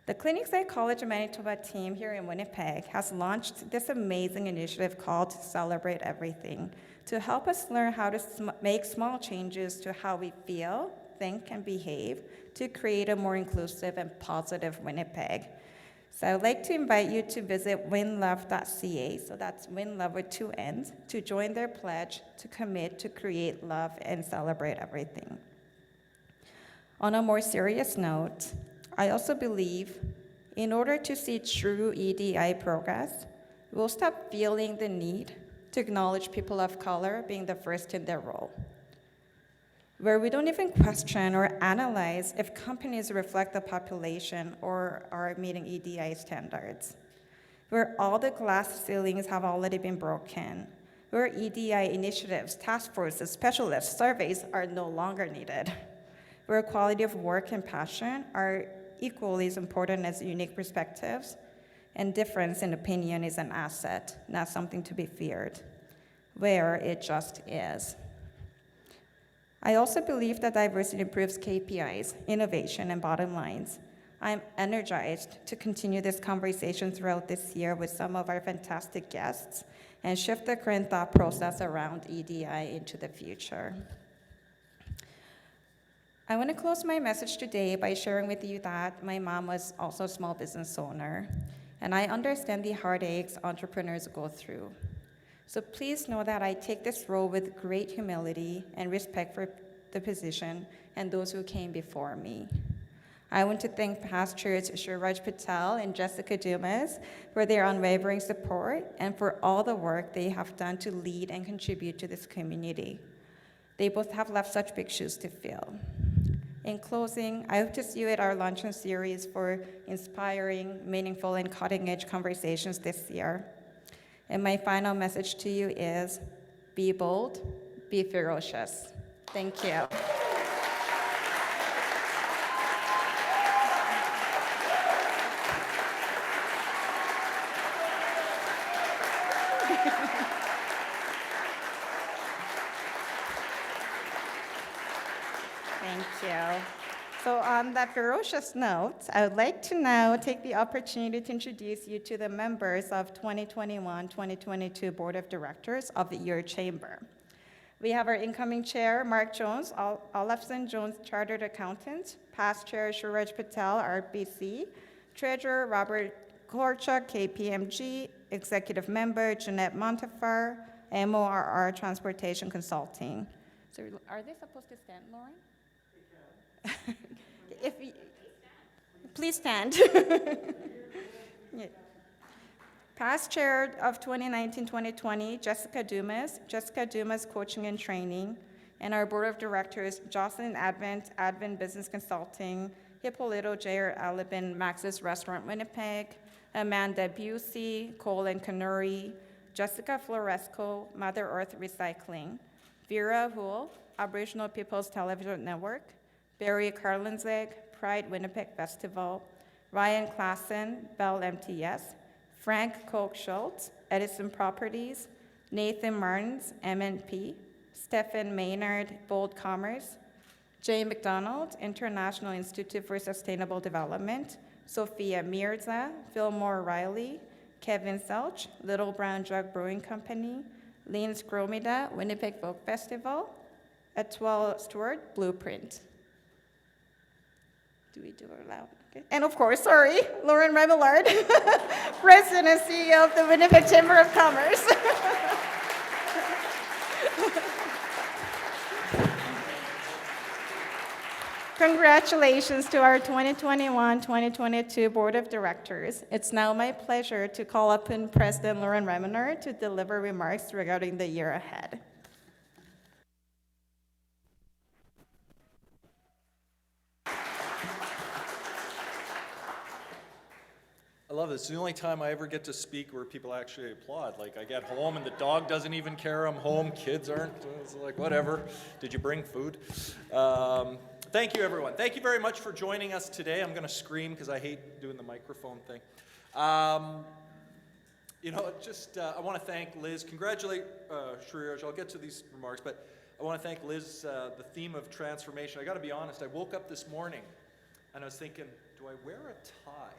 The Clinic Psychology Manitoba team here in Winnipeg has launched this amazing initiative called Celebrate Everything to help us learn how to make small changes to how we feel, think, and behave to create a more inclusive and positive Winnipeg. So I'd like to invite you to visit winlove.ca, so that's winlove with 2 N's, to join their pledge to commit to create love and celebrate everything. On a more serious note, I also believe in order to see true EDI progress, we'll stop feeling the need to acknowledge people of color being the first in their role, where we don't even question or analyze if companies reflect the population or are meeting EDI standards, where all the glass ceilings have already been broken, where EDI initiatives, task forces, specialists, surveys are no longer needed, where quality of work and passion are equally as important as unique perspectives, and difference in opinion is an asset, not something to be feared, where it just is. I also believe that diversity improves KPIs, innovation, and bottom lines. I'm energized to continue this conversation throughout this year with some of our fantastic guests and shift the current thought process around EDI into the future. I want to close my message today by sharing with you that my mom was also a small business owner, and I understand the heartaches entrepreneurs go through. So please know that I take this role with great humility and respect for the position and those who came before me. I want to thank past chairs Shreeraj Patel and Jessica Dumas for their unwavering support and for all the work they have done to lead and contribute to this community. They both have left such big shoes to fill. In closing, I hope to see you at our luncheon series for inspiring, meaningful, and cutting-edge conversations this year. And my final message to you is, be bold, be ferocious. Thank you. Thank you. So on that ferocious note, I would like to now take the opportunity to introduce you to the members of 2021-2022 Board of Directors of your Chamber. We have our incoming chair, Mark Jones, Olafson Jones Chartered Accountant, past chair Shreeraj Patel, RBC, Treasurer Robert Korchak, KPMG. Executive Member Jeanette Montefar, MORR Transportation Consulting. So are they supposed to stand, Lauren? If you, please stand. Yeah. Past Chair of 2019-2020, Jessica Dumas Coaching and Training, and our Board of Directors, Jocelyn Advent Business Consulting, Hippolito J.R. Alibin, Max's Restaurant Winnipeg, Amanda Busey, Cole and Canary, Jessica Floresco, Mother Earth Recycling, Vera Hull, Aboriginal People's Television Network, Barry Carlinzig, Pride Winnipeg Festival, Ryan Klassen, Bell MTS, Frank Koch Schultz, Edison Properties, Nathan Martins, MNP, Stephen Maynard, Bold Commerce, Jay McDonald, International Institute for Sustainable Development, Sophia Mirza, Fillmore Riley, Kevin Selch, Little Brown Jug Brewing Company, Lean Scromida, Winnipeg Folk Festival, Etwell Stewart, Blueprint. Do we do it loud? Okay. And of course, Lauren Remillard, President and CEO of the Winnipeg Chamber of Commerce. Congratulations to our 2021-2022 Board of Directors. It's now my pleasure to call upon President Lauren Remillard to deliver remarks regarding the year ahead. I love this. It's the only time I ever get to speak where people actually applaud. Like, I get home and the dog doesn't even care I'm home, kids aren't. It's like, whatever. Did you bring food? Thank you, everyone. Thank you very much for joining us today. I'm going to scream because I hate doing the microphone thing. I want to thank Liz, congratulate Shreeraj. I'll get to these remarks, but I want to thank Liz, the theme of transformation. I got to be honest, I woke up this morning and I was thinking, do I wear a tie?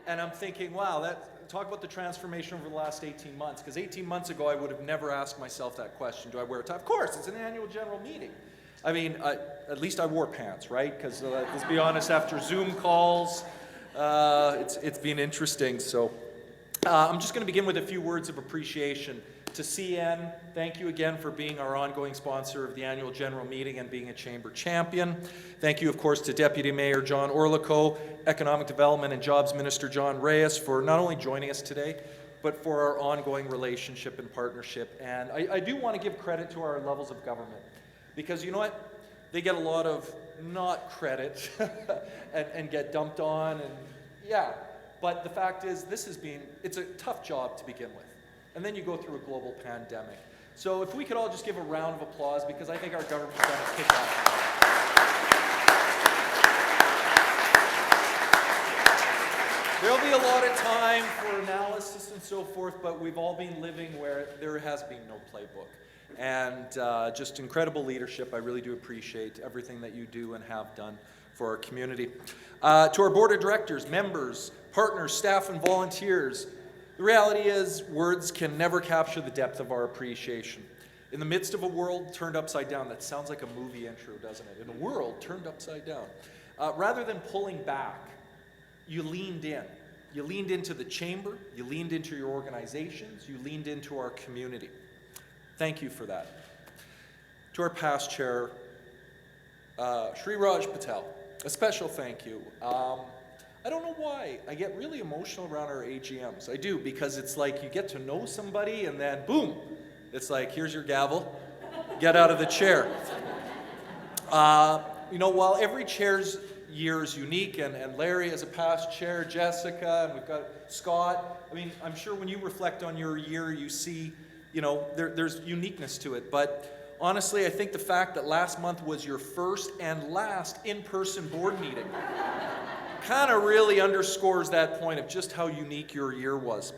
And I'm thinking, wow, talk about the transformation over the last 18 months, because 18 months ago I would have never asked myself that question, do I wear a tie? Of course, it's an annual general meeting. I mean, at least I wore pants, right? Because let's be honest, after Zoom calls, it's been interesting. So I'm just going to begin with a few words of appreciation. To CN, thank you again for being our ongoing sponsor of the annual general meeting and being a chamber champion. Thank you, of course, to Deputy Mayor John Orlico, Economic Development and Jobs Minister John Reyes for not only joining us today, but for our ongoing relationship and partnership. And I do want to give credit to our levels of government, because you know what? They get a lot of not credit and get dumped on, and yeah. But the fact is, it's a tough job to begin with. And then you go through a global pandemic. So if we could all just give a round of applause, because I think our government's done a kick-ass job. There'll be a lot of time for analysis and so forth, but we've all been living where there has been no playbook. And just incredible leadership. I really do appreciate everything that you do and have done for our community. To our board of directors, members, partners, staff, and volunteers, the reality is, words can never capture the depth of our appreciation. In the midst of a world turned upside down, that sounds like a movie intro, doesn't it? In a world turned upside down. Rather than pulling back, you leaned in. You leaned into the chamber, you leaned into your organizations, you leaned into our community. Thank you for that. To our past chair, Shreeraj Patel, a special thank you. I don't know why. I get really emotional around our AGMs. I do, because it's like you get to know somebody and then boom, it's like, here's your gavel, get out of the chair. While every chair's year is unique, and Larry as a past chair, Jessica, and we've got Scott. I mean, I'm sure when you reflect on your year, you see, there's uniqueness to it. But honestly, I think the fact that last month was your first and last in-person board meeting kind of really underscores that point of just how unique your year was.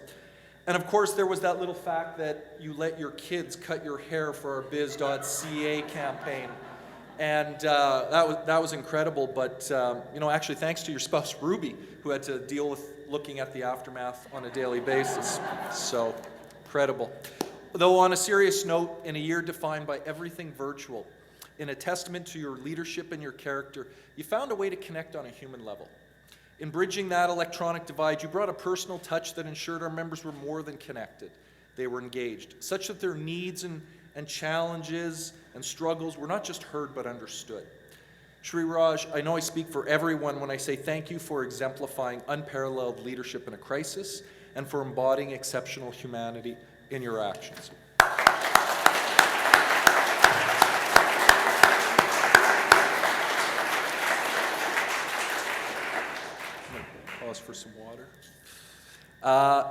And of course, there was that little fact that you let your kids cut your hair for our biz.ca campaign. And that was incredible. But, actually, thanks to your spouse, Ruby, who had to deal with looking at the aftermath on a daily basis. So, incredible. Though on a serious note, in a year defined by everything virtual, in a testament to your leadership and your character, you found a way to connect on a human level. In bridging that electronic divide, you brought a personal touch that ensured our members were more than connected. They were engaged, such that their needs and challenges and struggles were not just heard but understood. Shreeraj, I know I speak for everyone when I say thank you for exemplifying unparalleled leadership in a crisis and for embodying exceptional humanity in your actions. Pause for some water.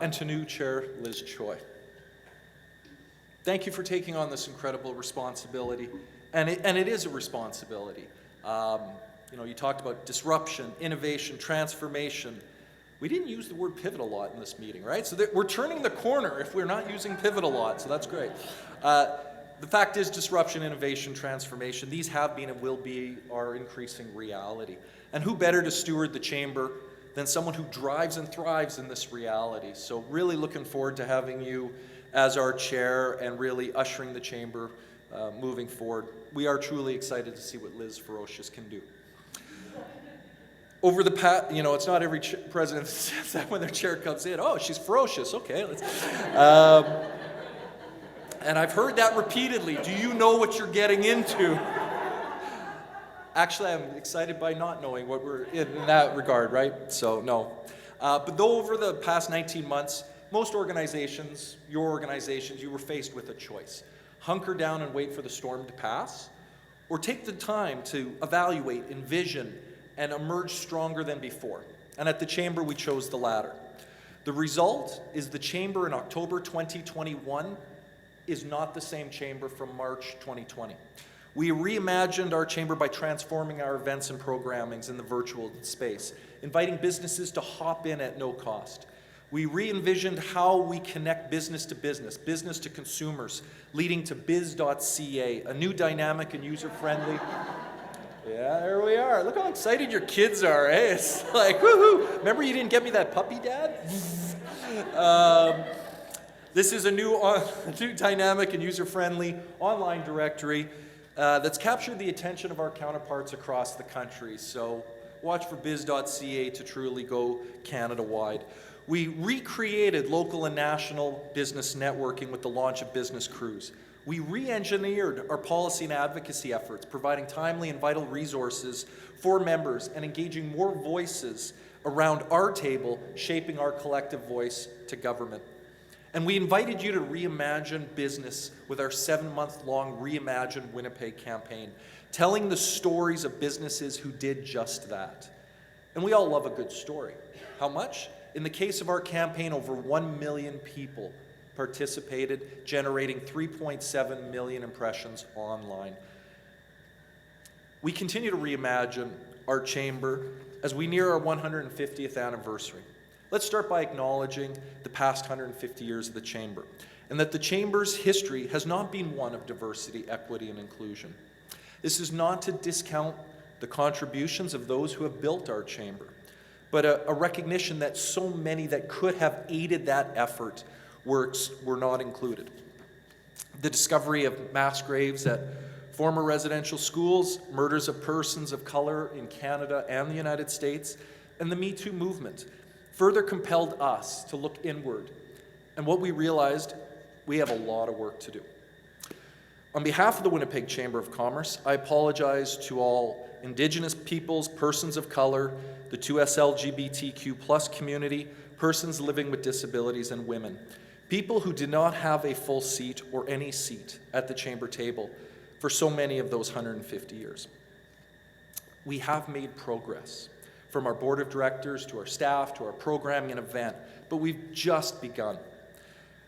And to new Chair Liz Choi. Thank you for taking on this incredible responsibility, and it is a responsibility. You talked about disruption, innovation, transformation. We didn't use the word pivot a lot in this meeting, right? So we're turning the corner if we're not using pivot a lot, so that's great. The fact is, disruption, innovation, transformation, these have been and will be our increasing reality. And who better to steward the Chamber than someone who drives and thrives in this reality? So really looking forward to having you as our chair and really ushering the Chamber moving forward. We are truly excited to see what Liz Ferocious can do. Over the past, it's not every president says that when their chair comes in. Oh, she's ferocious. Okay, let's. And I've heard that repeatedly. Do you know what you're getting into? Actually, I'm excited by not knowing what we're in that regard, right? So, no. But though over the past 19 months, most organizations, your organizations, you were faced with a choice. Hunker down and wait for the storm to pass, or take the time to evaluate, envision, and emerge stronger than before. And at the Chamber, we chose the latter. The result is the Chamber in October 2021 is not the same Chamber from March 2020. We reimagined our Chamber by transforming our events and programmings in the virtual space, inviting businesses to hop in at no cost. We re-envisioned how we connect business to business, business to consumers, leading to biz.ca, a new dynamic and user-friendly. Yeah, there we are. Look how excited your kids are, eh? It's like, woohoo! Remember you didn't get me that puppy, Dad? This is a new dynamic and user-friendly online directory that's captured the attention of our counterparts across the country. So watch for biz.ca to truly go Canada-wide. We recreated local and national business networking with the launch of Business Cruise. We re-engineered our policy and advocacy efforts, providing timely and vital resources for members and engaging more voices around our table, shaping our collective voice to government. And we invited you to reimagine business with our 7-month-long Reimagine Winnipeg campaign, telling the stories of businesses who did just that. And we all love a good story. How much? In the case of our campaign, over 1 million people participated, generating 3.7 million impressions online. We continue to reimagine our Chamber as we near our 150th anniversary. Let's start by acknowledging the past 150 years of the Chamber, and that the Chamber's history has not been one of diversity, equity, and inclusion. This is not to discount the contributions of those who have built our Chamber, but a recognition that so many that could have aided that effort were not included. The discovery of mass graves at former residential schools, murders of persons of color in Canada and the United States, and the Me Too movement further compelled us to look inward. And what we realized, we have a lot of work to do. On behalf of the Winnipeg Chamber of Commerce, I apologize to all Indigenous peoples, persons of color, the 2S LGBTQ+ community, persons living with disabilities, and women. People who did not have a full seat or any seat at the Chamber table for so many of those 150 years. We have made progress, from our board of directors to our staff to our programming and event, but we've just begun.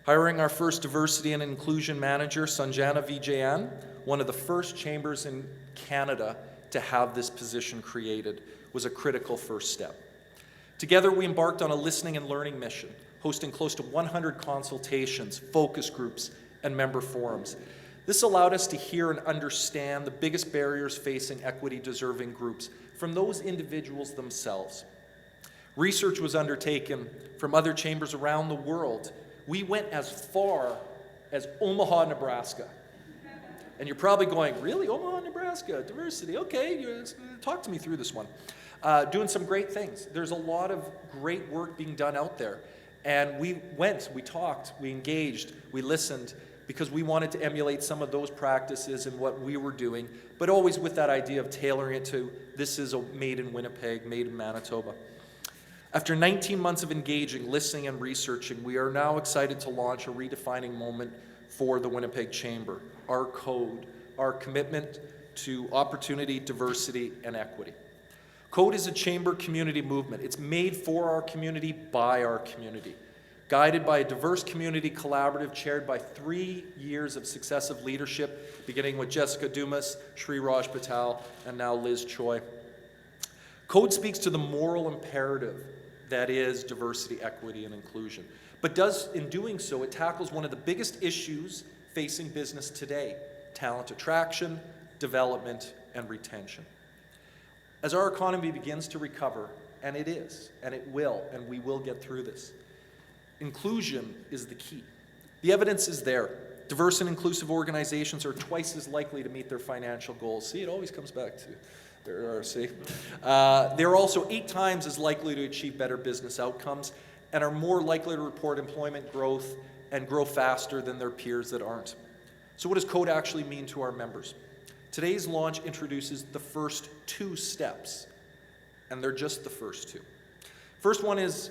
Hiring our first diversity and inclusion manager, Sanjana Vijayan, one of the first chambers in Canada to have this position created, was a critical first step. Together, we embarked on a listening and learning mission, hosting close to 100 consultations, focus groups, and member forums. This allowed us to hear and understand the biggest barriers facing equity-deserving groups from those individuals themselves. Research was undertaken from other chambers around the world. We went as far as Omaha, Nebraska. And you're probably going, really? Omaha, Nebraska? Diversity? Okay, talk to me through this one. doing some great things. There's a lot of great work being done out there. And we went, we talked, we engaged, we listened, because we wanted to emulate some of those practices and what we were doing, but always with that idea of tailoring it to, this is a made in Winnipeg, made in Manitoba. After 19 months of engaging, listening, and researching, we are now excited to launch a redefining moment for the Winnipeg Chamber, our code, our commitment to opportunity, diversity, and equity. Code is a chamber community movement. It's made for our community, by our community, guided by a diverse community collaborative chaired by 3 years of successive leadership, beginning with Jessica Dumas, Shreeraj Patel, and now Liz Choi. Code speaks to the moral imperative that is diversity, equity, and inclusion. But in doing so, it tackles one of the biggest issues facing business today: talent attraction, development, and retention. As our economy begins to recover, and it is, and it will, and we will get through this, inclusion is the key. The evidence is there. Diverse and inclusive organizations are twice as likely to meet their financial goals. See, it always comes back to there. See, they're also 8 times as likely to achieve better business outcomes and are more likely to report employment growth and grow faster than their peers that aren't. So what does code actually mean to our members? Today's launch introduces the first 2 steps, and they're just the first 2. First one is,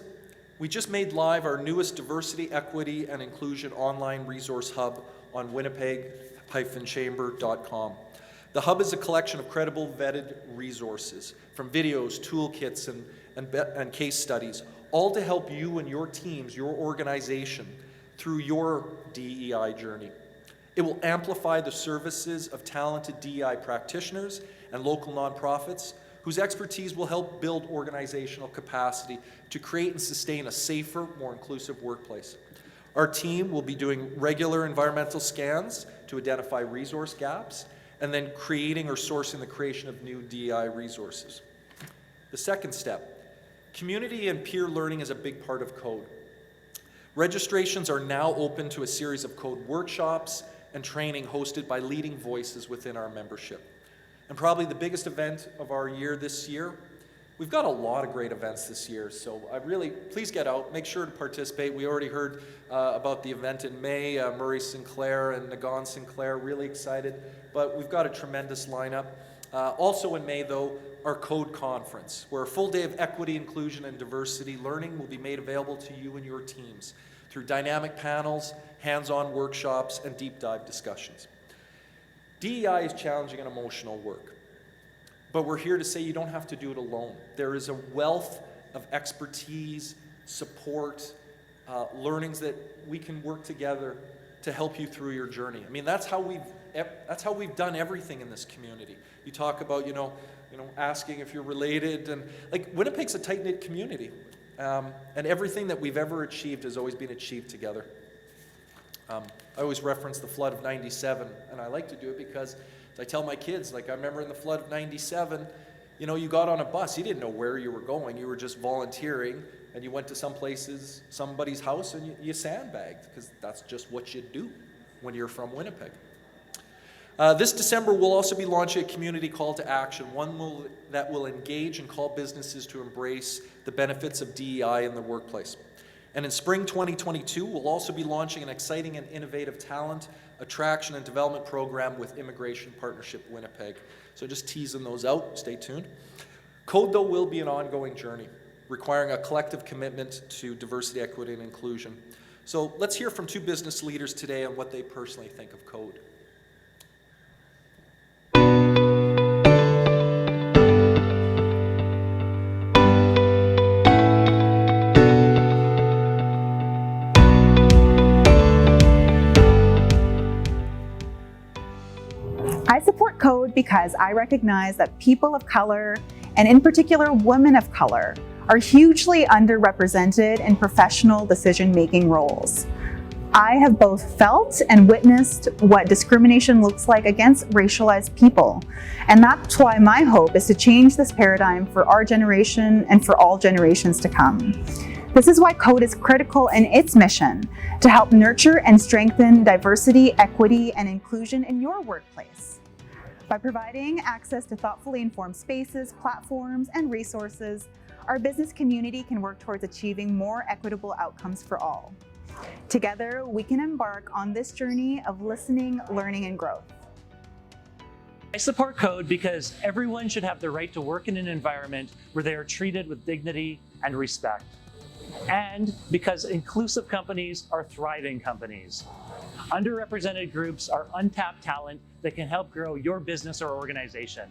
we just made live our newest diversity, equity, and inclusion online resource hub on winnipeg-chamber.com. The hub is a collection of credible, vetted resources, from videos, toolkits, and case studies, all to help you and your teams, your organization, through your DEI journey. It will amplify the services of talented DEI practitioners and local nonprofits whose expertise will help build organizational capacity to create and sustain a safer, more inclusive workplace. Our team will be doing regular environmental scans to identify resource gaps and then creating or sourcing the creation of new DEI resources. The second step, community and peer learning is a big part of code. Registrations are now open to a series of code workshops and training hosted by leading voices within our membership. And probably the biggest event of our year this year, we've got a lot of great events this year, so please get out, make sure to participate. We already heard about the event in May, Murray Sinclair and Nagon Sinclair, really excited, but we've got a tremendous lineup. Also in May though, our Code Conference, where a full day of equity, inclusion, and diversity learning will be made available to you and your teams through dynamic panels, hands-on workshops, and deep dive discussions. DEI is challenging and emotional work, but we're here to say you don't have to do it alone. There is a wealth of expertise, support, learnings that we can work together to help you through your journey. I mean, that's how we've done everything in this community. You talk about, asking if you're related, and like Winnipeg's a tight-knit community, and everything that we've ever achieved has always been achieved together. I always reference the flood of '97, and I like to do it because I tell my kids, I remember in the flood of '97, you got on a bus, you didn't know where you were going, you were just volunteering, and you went to somebody's house, and you sandbagged, because that's just what you do when you're from Winnipeg. This December, we'll also be launching a community call to action, one that will engage and call businesses to embrace the benefits of DEI in the workplace. And in spring 2022, we'll also be launching an exciting and innovative talent attraction and development program with Immigration Partnership Winnipeg. So just teasing those out, stay tuned. Code, though, will be an ongoing journey, requiring a collective commitment to diversity, equity, and inclusion. So let's hear from 2 business leaders today on what they personally think of Code. I support Code because I recognize that people of color, and in particular women of color, are hugely underrepresented in professional decision-making roles. I have both felt and witnessed what discrimination looks like against racialized people, and that's why my hope is to change this paradigm for our generation and for all generations to come. This is why Code is critical in its mission to help nurture and strengthen diversity, equity, and inclusion in your workplace. By providing access to thoughtfully informed spaces, platforms, and resources, our business community can work towards achieving more equitable outcomes for all. Together, we can embark on this journey of listening, learning, and growth. I support code because everyone should have the right to work in an environment where they are treated with dignity and respect. And because inclusive companies are thriving companies. Underrepresented groups are untapped talent that can help grow your business or organization.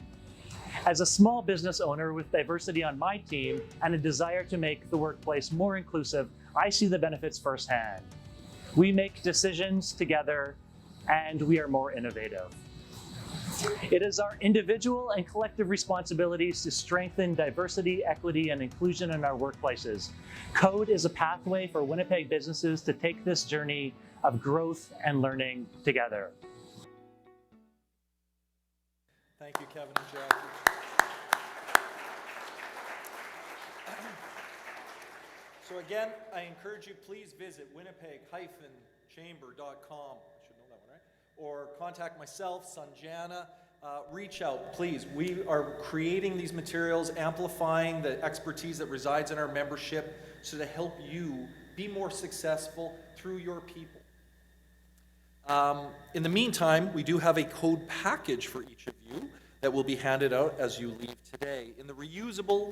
As a small business owner with diversity on my team and a desire to make the workplace more inclusive, I see the benefits firsthand. We make decisions together and we are more innovative. It is our individual and collective responsibilities to strengthen diversity, equity, and inclusion in our workplaces. Code is a pathway for Winnipeg businesses to take this journey of growth and learning together. Thank you, Kevin and Jackie. So again, I encourage you, please visit winnipeg-chamber.com. I should know that one, right? Or contact myself, Sanjana. Reach out, please. We are creating these materials, amplifying the expertise that resides in our membership so to help you be more successful through your people. In the meantime, we do have a code package for each of you that will be handed out as you leave today. In the reusable,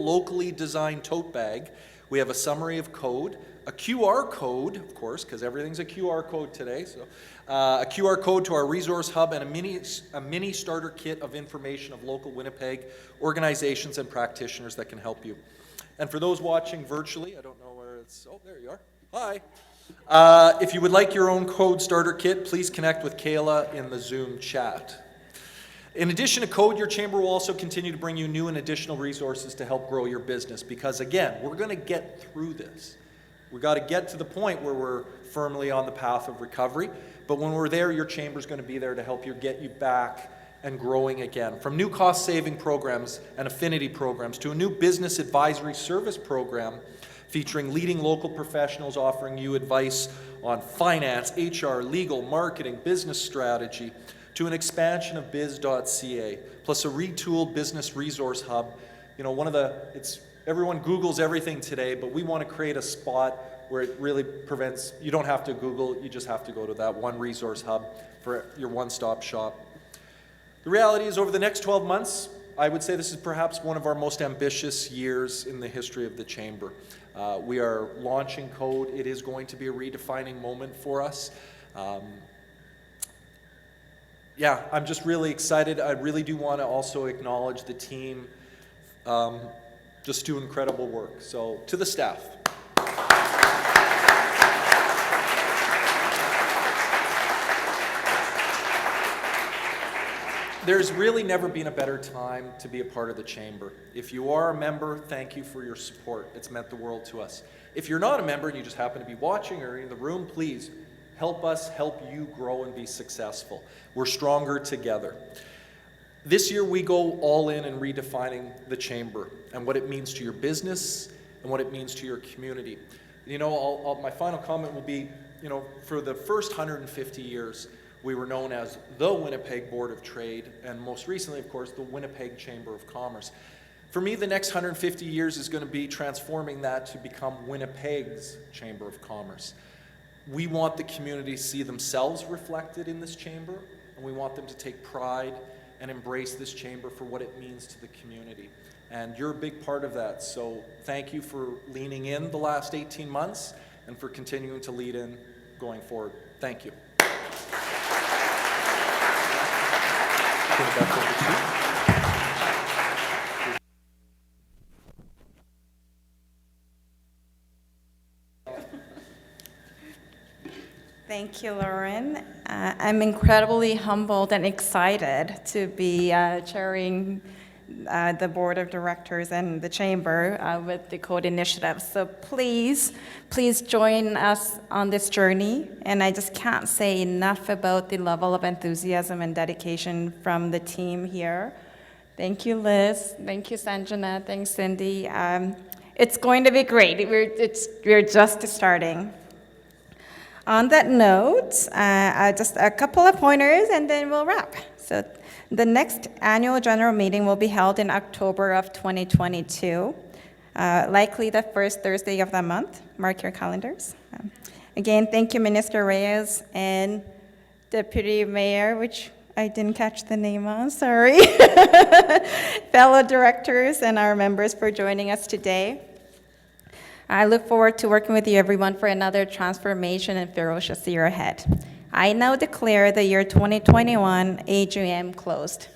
locally designed tote bag, we have a summary of code, a QR code, of course, because everything's a QR code today, so a QR code to our resource hub and a mini starter kit of information of local Winnipeg organizations and practitioners that can help you. And for those watching virtually, I don't know where it's, oh, there you are. Hi. If you would like your own code starter kit, please connect with Kayla in the Zoom chat. In addition to code, your chamber will also continue to bring you new and additional resources to help grow your business because, again, we're going to get through this. We've got to get to the point where we're firmly on the path of recovery, but when we're there, your chamber is going to be there to help you get you back and growing again. From new cost-saving programs and affinity programs to a new business advisory service program featuring leading local professionals offering you advice on finance, HR, legal, marketing, business strategy, to an expansion of biz.ca, plus a retooled business resource hub. You know, everyone Googles everything today, but we want to create a spot where it really prevents, you don't have to Google, you just have to go to that one resource hub for your one-stop shop. The reality is over the next 12 months, I would say this is perhaps one of our most ambitious years in the history of the Chamber. We are launching code. It is going to be a redefining moment for us. Yeah, I'm just really excited. I really do want to also acknowledge the team. Just do incredible work. So to the staff. There's really never been a better time to be a part of the Chamber. If you are a member, thank you for your support. It's meant the world to us. If you're not a member and you just happen to be watching or in the room, please help us help you grow and be successful. We're stronger together. This year we go all in redefining the Chamber and what it means to your business and what it means to your community. You know, my final comment will be, you know, for the first 150 years, we were known as the Winnipeg Board of Trade, and most recently, of course, the Winnipeg Chamber of Commerce. For me, the next 150 years is going to be transforming that to become Winnipeg's Chamber of Commerce. We want the community to see themselves reflected in this chamber, and we want them to take pride and embrace this chamber for what it means to the community. And you're a big part of that, so thank you for leaning in the last 18 months and for continuing to lead in going forward. Thank you. Thank you, Lauren. I'm incredibly humbled and excited to be chairing the Board of Directors and the Chamber with the Code Initiative. So please join us on this journey. And I just can't say enough about the level of enthusiasm and dedication from the team here. Thank you, Liz. Thank you, Sanjana. Thanks, Cindy. It's going to be great. We're just starting. On that note, just a couple of pointers and then we'll wrap. So the next annual general meeting will be held in October of 2022, likely the first Thursday of the month. Mark your calendars. Again, thank you, Minister Reyes and Deputy Mayor, which I didn't catch the name on, sorry. Fellow directors and our members for joining us today. I look forward to working with you, everyone, for another transformation and ferocious year ahead. I now declare the year 2021 AGM closed.